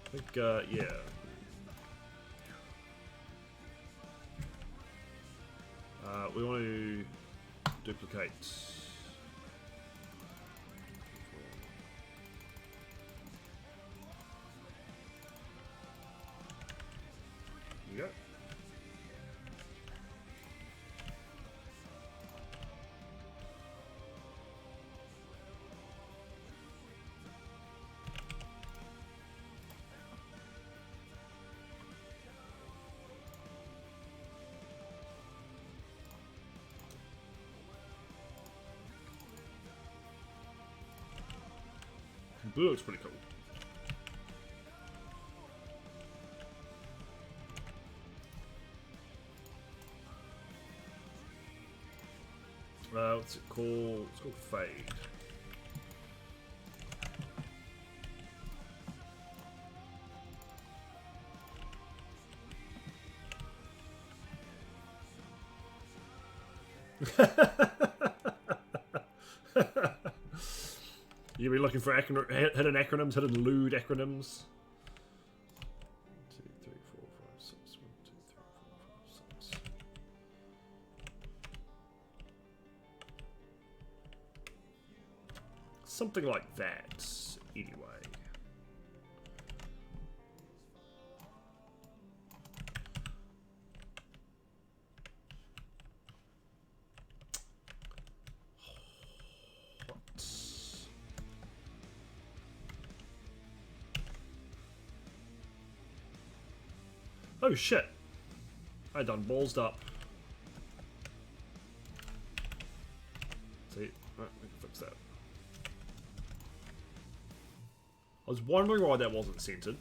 S1: I think, yeah. We want to duplicate. There you go. Blue looks pretty cool. What's it called? It's called Fade. You'll be looking for hidden acronyms, hidden lewd acronyms. 1, 2, 3, 4, 5, 6. 1, 2, 3, 4, 5, 6. Something like that, anyway. Oh shit! I done ballsed up. See, right, we can fix that. I was wondering why that wasn't centered.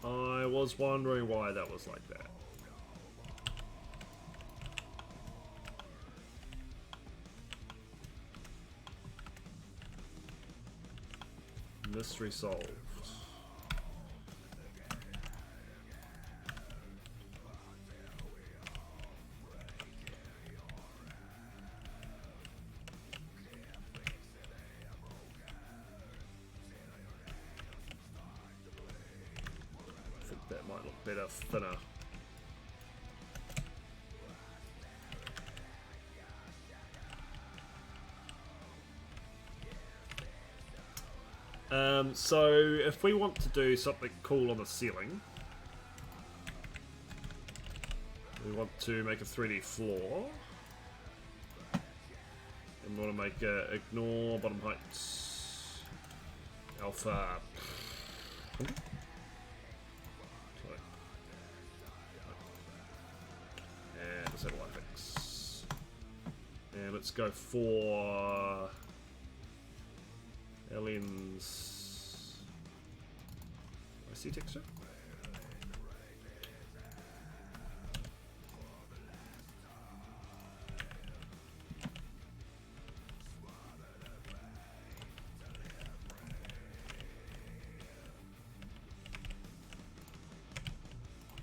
S1: I was wondering why that was like that. Mystery solved. I think that might look better thinner. So if we want to do something cool on the ceiling, we want to make a 3D floor, and we want to make a ignore bottom heights alpha. And disable FX. And let's go for aliens. I see texture.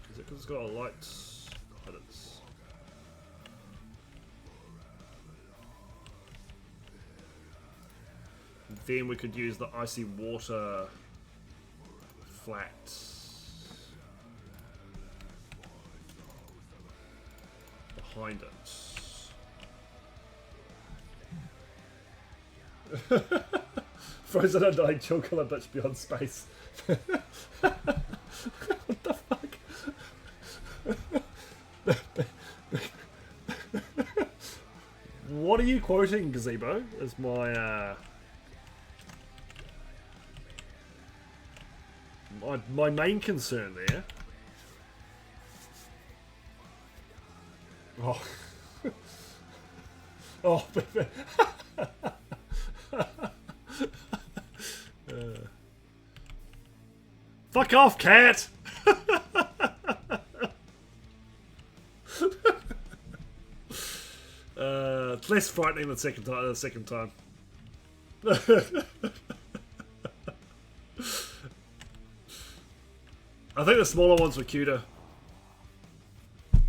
S1: Is it because it's got a light? It is. Then we could use the icy water flat. Behind it. Frozen undying chill killer bitch beyond space. What the fuck? What are you quoting, Gazebo? Is my my main concern there. Oh. Oh, fuck off, cat! It's less frightening the second time. I think the smaller ones were cuter. I'm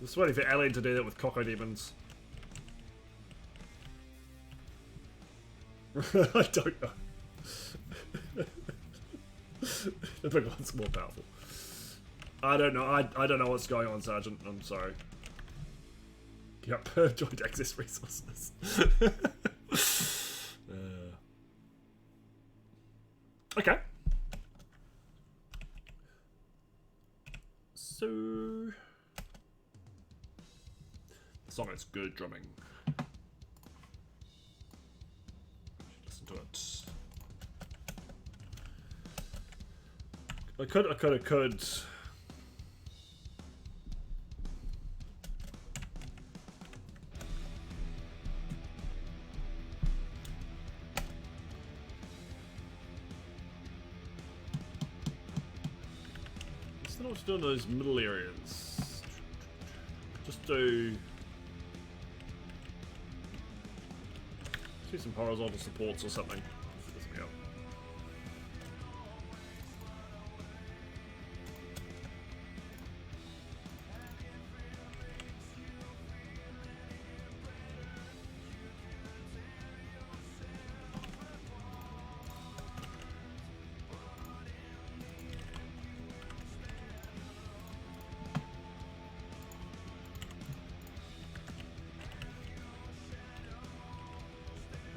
S1: just waiting for Alien to do that with Cocodemons. I don't know. The big one's more powerful. I don't know. I don't know what's going on, Sergeant. I'm sorry. Yep, joint access resources. Okay. So the song is good drumming. Listen to it. I could. Just don't know what to do in those middle areas. Just do some horizontal supports or something. Figure something out.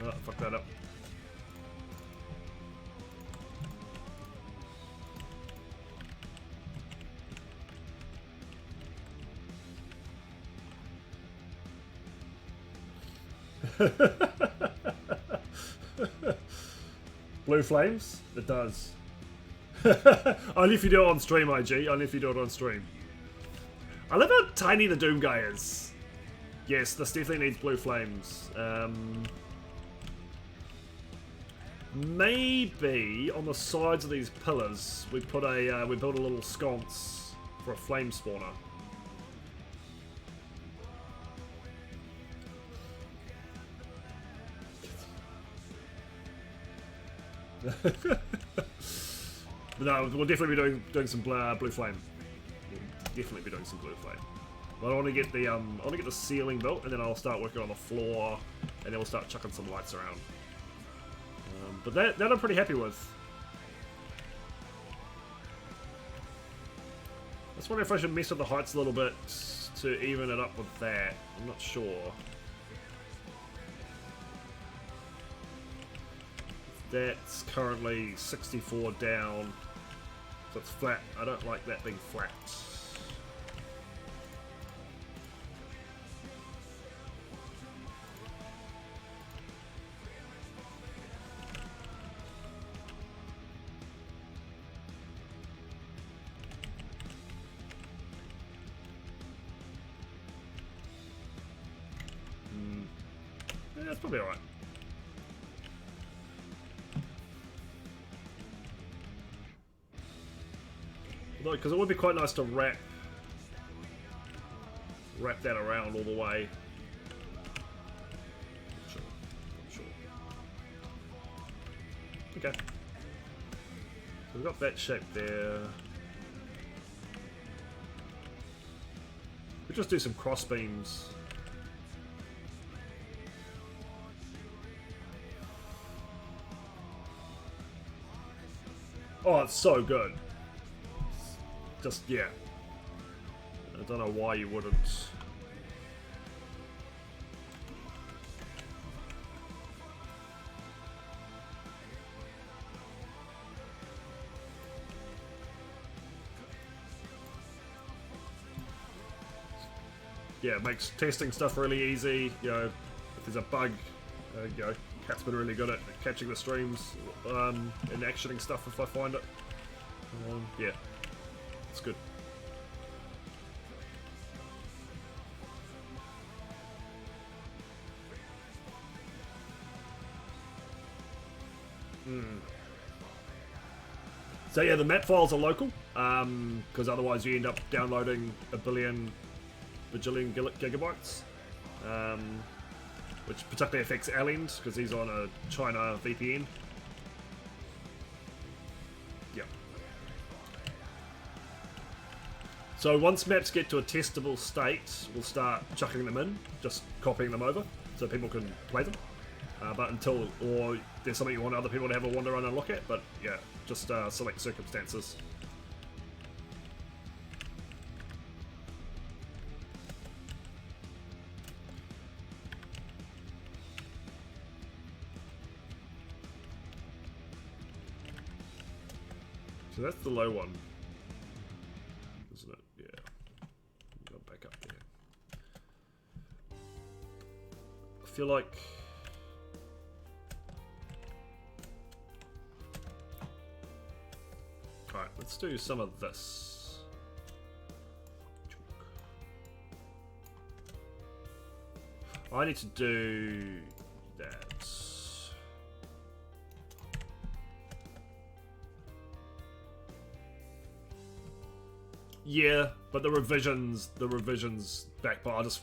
S1: Oh, fuck that up. Blue flames? It does. Only if you do it on stream, IG. Only if you do it on stream. I love how tiny the Doom guy is. Yes, this definitely needs blue flames. Maybe on the sides of these pillars we put a we build a little sconce for a flame spawner. No, we'll definitely be doing some blue flame. We'll definitely be doing some blue flame. But I want to get the ceiling built, and then I'll start working on the floor, and then we'll start chucking some lights around. But that I'm pretty happy with. I just wonder if I should mess with the heights a little bit to even it up with that. I'm not sure. That's currently 64 down, so it's flat. I don't like that being flat. Yeah, that's probably alright. Because it would be quite nice to wrap that around all the way. Not sure. Okay. So we've got that shape there. We'll just do some cross beams. Oh, it's so good. Just, yeah. I don't know why you wouldn't. Yeah, it makes testing stuff really easy. You know, if there's a bug, you know, Cat's been really good at catching the streams and actioning stuff if I find it. Yeah. It's good. So yeah, the map files are local, because otherwise you end up downloading a bajillion gigabytes, which particularly affects Alend because he's on a China VPN. So once maps get to a testable state, we'll start chucking them in, just copying them over, so people can play them. But until, or there's something you want other people to have a wander around and look at, but yeah, just select circumstances. So that's the low one. I feel like alright. let's do some of this. I need to do that. Yeah, but the revisions back part, I just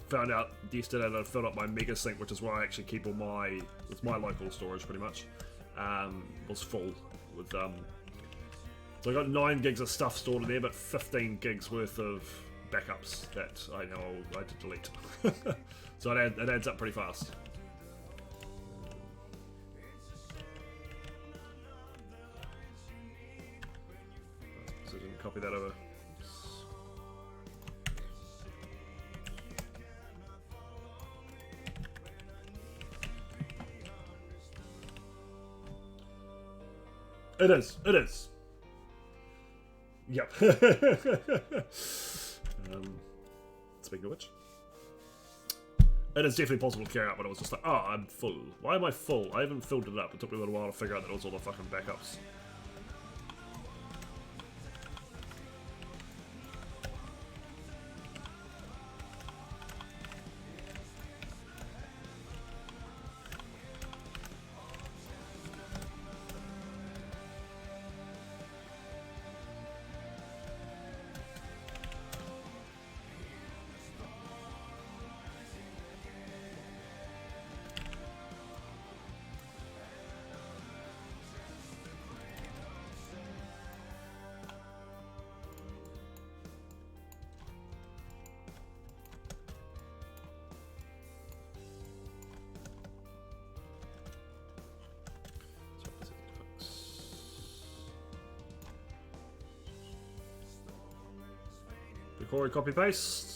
S1: found out yesterday that I filled up my Mega Sync, which is where I actually keep all my, it's my local storage pretty much, was full with, so I got 9 gigs of stuff stored in there, but 15 gigs worth of backups that I know I had to delete. So it adds up pretty fast. So I didn't copy that over. It is. It is. Yep. Speaking of which, it is definitely possible to carry out, but it was just like, oh, I'm full. Why am I full? I haven't filled it up. It took me a little while to figure out that it was all the fucking backups. Corey copy paste.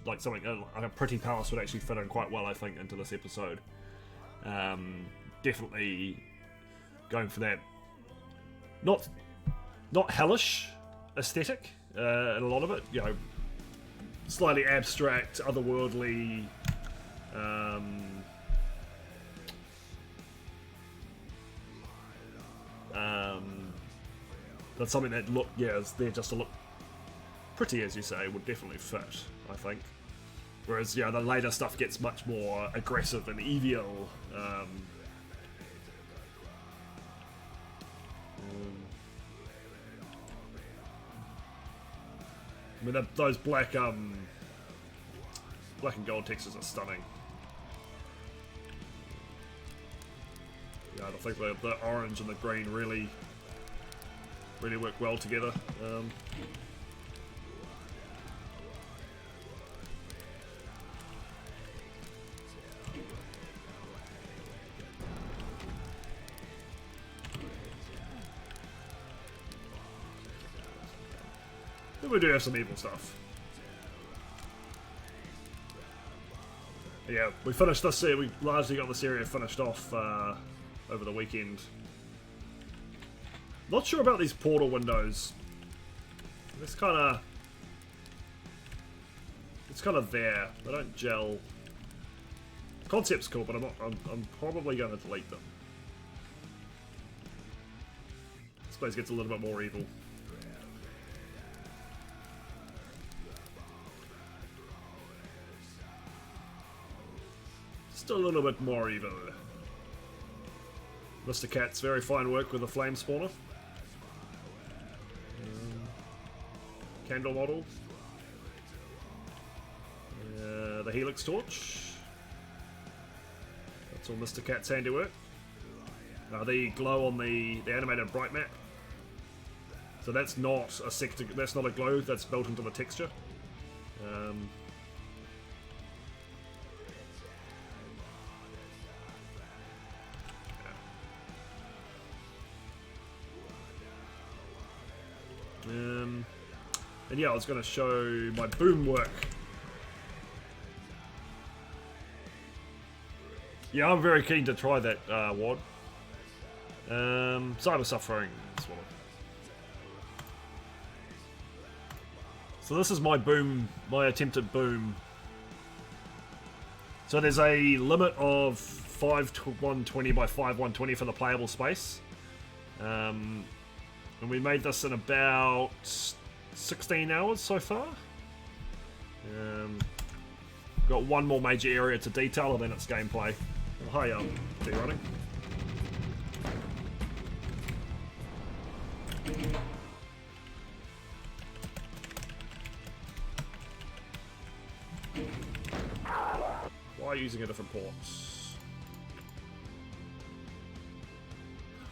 S1: like something like a pretty palace would actually fit in quite well, I think, into this episode. Definitely going for that not hellish aesthetic in a lot of it, you know, slightly abstract, otherworldly, that's something that is there just to look pretty, as you say, would definitely fit, I think. Whereas, the later stuff gets much more aggressive and evil. I mean, those black and gold textures are stunning. I think the orange and the green really work well together. Then we do have some evil stuff. Yeah, we finished this. We largely got this area finished off over the weekend. Not sure about these portal windows. It's kind of there. They don't gel. Concept's cool, but I'm probably going to delete them. This place gets a little bit more evil. Just a little bit more evil. Mr. Cat's very fine work with the flame spawner. Candle model. The Helix torch. That's all Mr. Cat's handiwork. The glow on the animated bright map. So that's not a sector. That's not a glow. That's built into the texture. And yeah, I was going to show my boom work. Yeah, I'm very keen to try that WOD. Cyber Suffering. So this is my boom, my attempted boom. So there's a limit of 5/120 by 5/120 for the playable space. And we made this in about 16 hours so far. Got one more major area to detail and then it's gameplay. Oh, hi, D-Running. Why are you using a different port?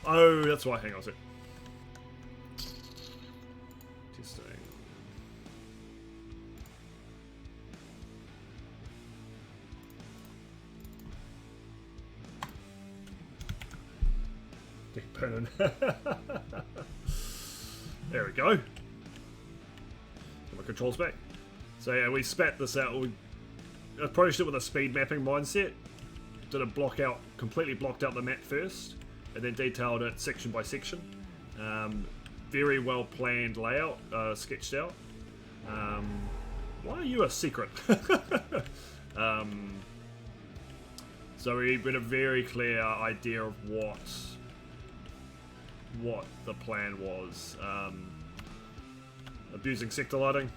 S1: Oh, that's why. Hang on a sec. Testing. Dick Pennon. There we go. Get my controls back. So yeah, we spat this out. We approached it with a speed mapping mindset. Did a completely blocked out the map first, and then detailed it section by section. Very well planned layout, sketched out. Why are you a secret? So we had a very clear idea of what the plan was. Abusing sector lighting.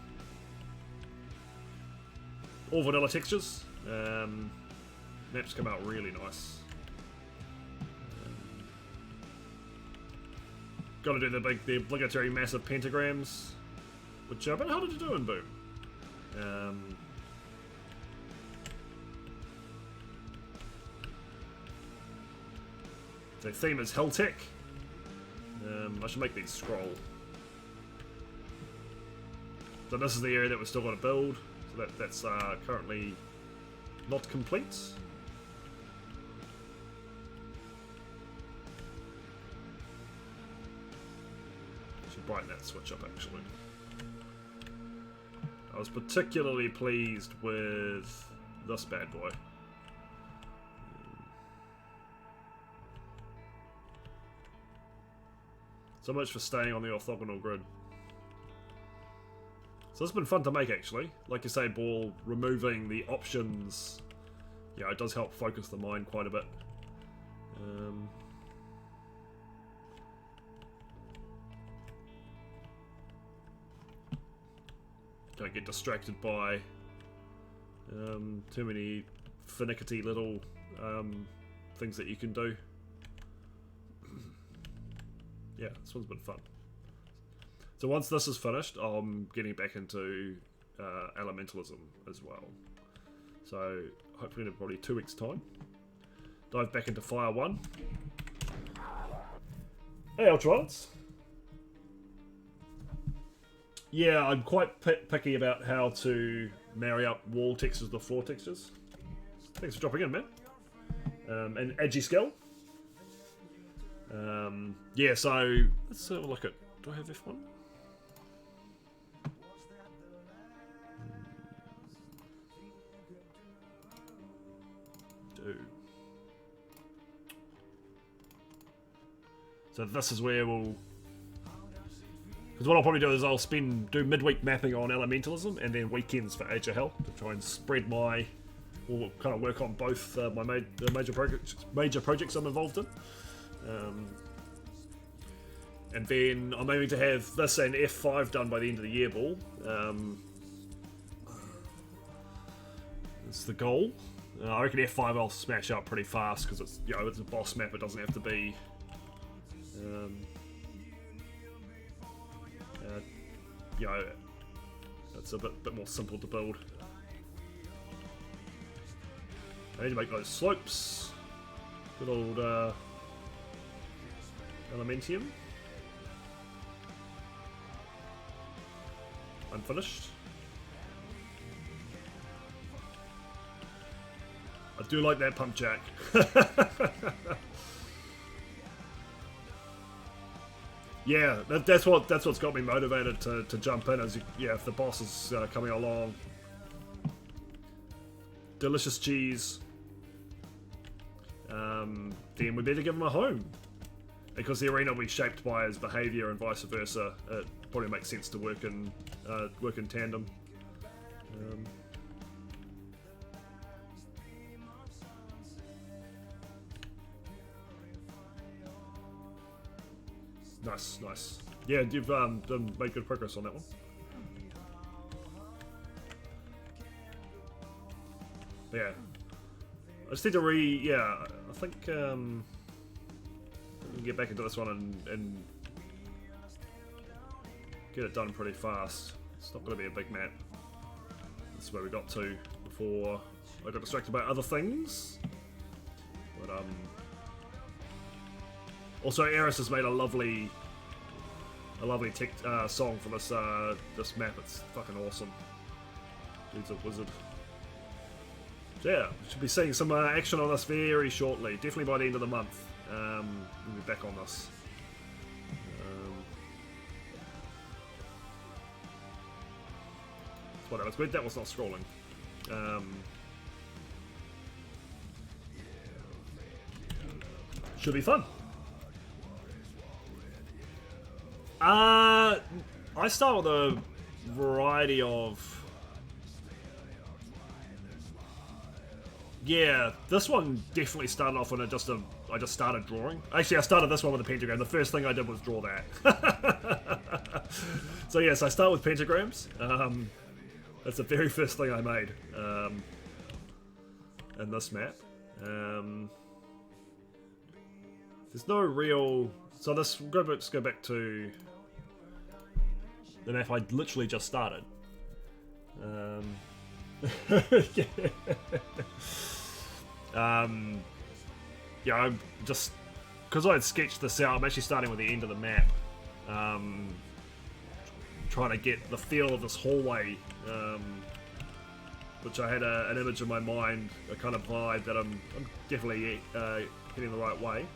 S1: All vanilla textures. Maps come out really nice. Got to do the obligatory massive pentagrams, which are a bit harder to do in Boom. The theme is Helltech. I should make these scroll. So this is the area that we're still going to build. So that's currently not complete. Should brighten that switch up actually. I was particularly pleased with this bad boy. So much for staying on the orthogonal grid. So it's been fun to make, actually. Like you say, Ball, removing the options, yeah, it does help focus the mind quite a bit. Don't get distracted by too many finicky little things that you can do. Yeah, this one's been fun. So once this is finished, I'm getting back into elementalism as well. So hopefully in probably 2 weeks' time, dive back into Fire 1. Hey, Ultralights. Yeah, I'm quite picky about how to marry up wall textures with floor textures. Thanks for dropping in, man. And Agi Skill. Yeah, so let's have a look at. Do I have F1? Do. So this is where we'll. Because what I'll probably do is I'll do midweek mapping on elementalism and then weekends for Age of Hell to try and spread my, or kind of work on both the major projects I'm involved in. And then I'm aiming to have this and F5 done by the end of the year, Ball. That's the goal. I reckon F5 I'll smash up pretty fast because it's, you know, it's a boss map. It doesn't have to be. You know, it's a bit more simple to build. I need to make those slopes. Good old Elementium. Unfinished. I do like that pump jack. Yeah, that's what's got me motivated to jump in. Is yeah, if the boss is coming along, delicious cheese. Then we better give him a home, because the arena will be shaped by his behaviour and vice versa. It probably makes sense to work in tandem. Nice, nice. Yeah, you've made good progress on that one. Yeah. I just need to I think we can get back into this one and get it done pretty fast. It's not going to be a big map. This is where we got to before I got distracted by other things. But also, Eris has made a lovely song for this map. It's fucking awesome. Dude's a wizard. So yeah, should be seeing some action on this very shortly. Definitely by the end of the month. We'll be back on this. Whatever. It's good that was not scrolling. Should be fun. I start with a variety of. Yeah, this one definitely started off when I just started drawing. Actually, I started this one with a pentagram. The first thing I did was draw that. So yes, I start with pentagrams. That's the very first thing I made in this map. There's no real. So let's go back to the map I literally just started. Yeah. Yeah, I'm just because I had sketched this out. I'm actually starting with the end of the map, trying to get the feel of this hallway, which I had an image in my mind, a kind of vibe that I'm definitely heading the right way.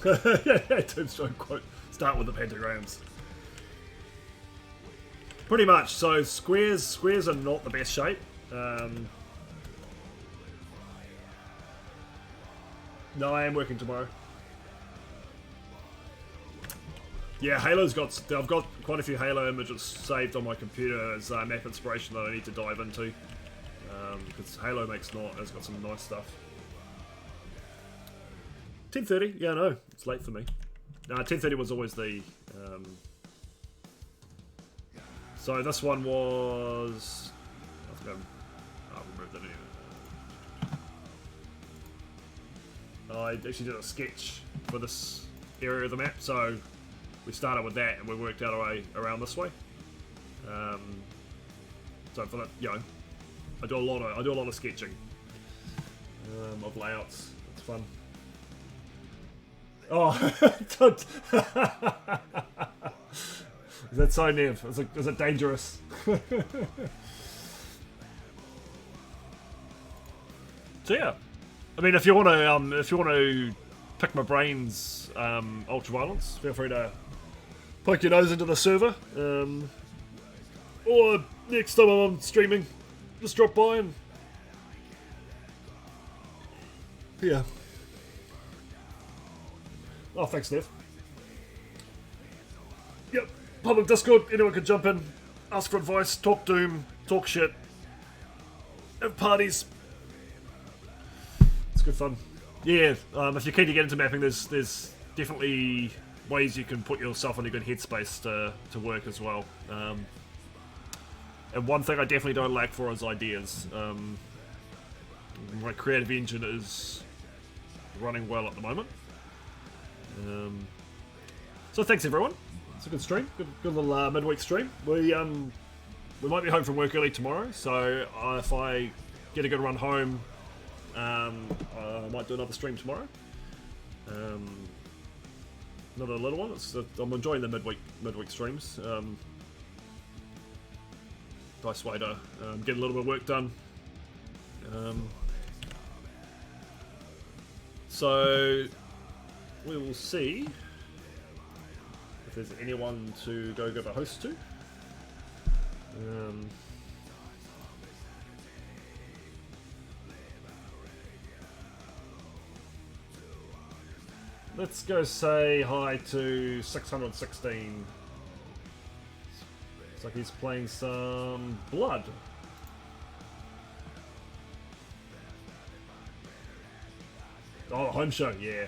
S1: Yeah, Tombstone quote. Start with the pentagrams. Pretty much. So squares are not the best shape. No, I am working tomorrow. Yeah, Halo's got. I've got quite a few Halo images saved on my computer as map inspiration that I need to dive into. Because Halo has got some nice stuff. 10:30. Yeah, no, it's late for me. 10:30 was always the. So this one was. I'll remove that anyway. I actually did a sketch for this area of the map, so we started with that and we worked out our way around this way. So for that, I do a lot of sketching of layouts. It's fun. Oh, that's so Nev. Is it dangerous? So yeah, I mean, if you want to pick my brains, Ultraviolence, feel free to poke your nose into the server, or next time I'm streaming, just drop by and yeah. Oh, thanks, Nev. Yep, public Discord, anyone can jump in, ask for advice, talk Doom, talk shit, have parties. It's good fun. Yeah, if you're keen to get into mapping, there's definitely ways you can put yourself in a good headspace to work as well. And one thing I definitely don't lack for is ideas. My creative engine is running well at the moment. So thanks everyone. It's a good stream, good little midweek stream. We might be home from work early tomorrow, so if I get a good run home, I might do another stream tomorrow. Another little one. I'm enjoying the midweek streams. Nice way to get a little bit of work done. So we will see if there's anyone to go give a host to. Let's go say hi to 616. Looks like he's playing some Blood. Oh, home show, yeah.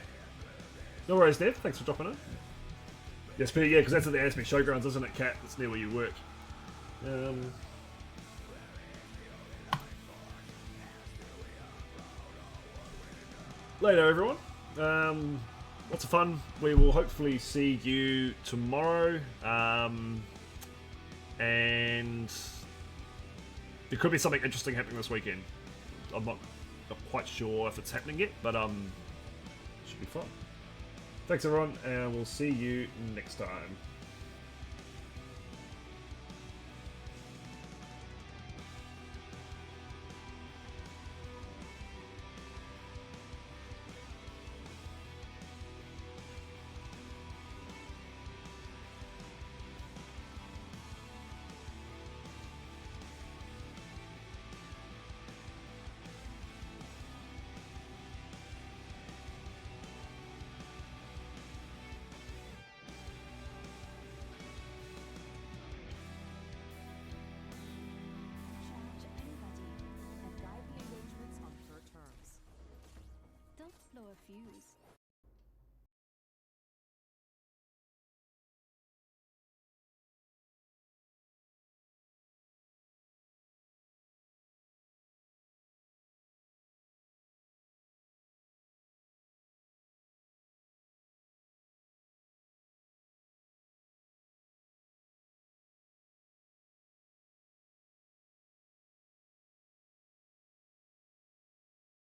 S1: No worries, Dev. Thanks for dropping in. Yes, but yeah, because that's at the ASB Showgrounds, isn't it, Kat? It's near where you work. Later, everyone. Lots of fun. We will hopefully see you tomorrow. And there could be something interesting happening this weekend. I'm not quite sure if it's happening yet, but it should be fun. Thanks everyone, and we'll see you next time.
S2: Blow a fuse.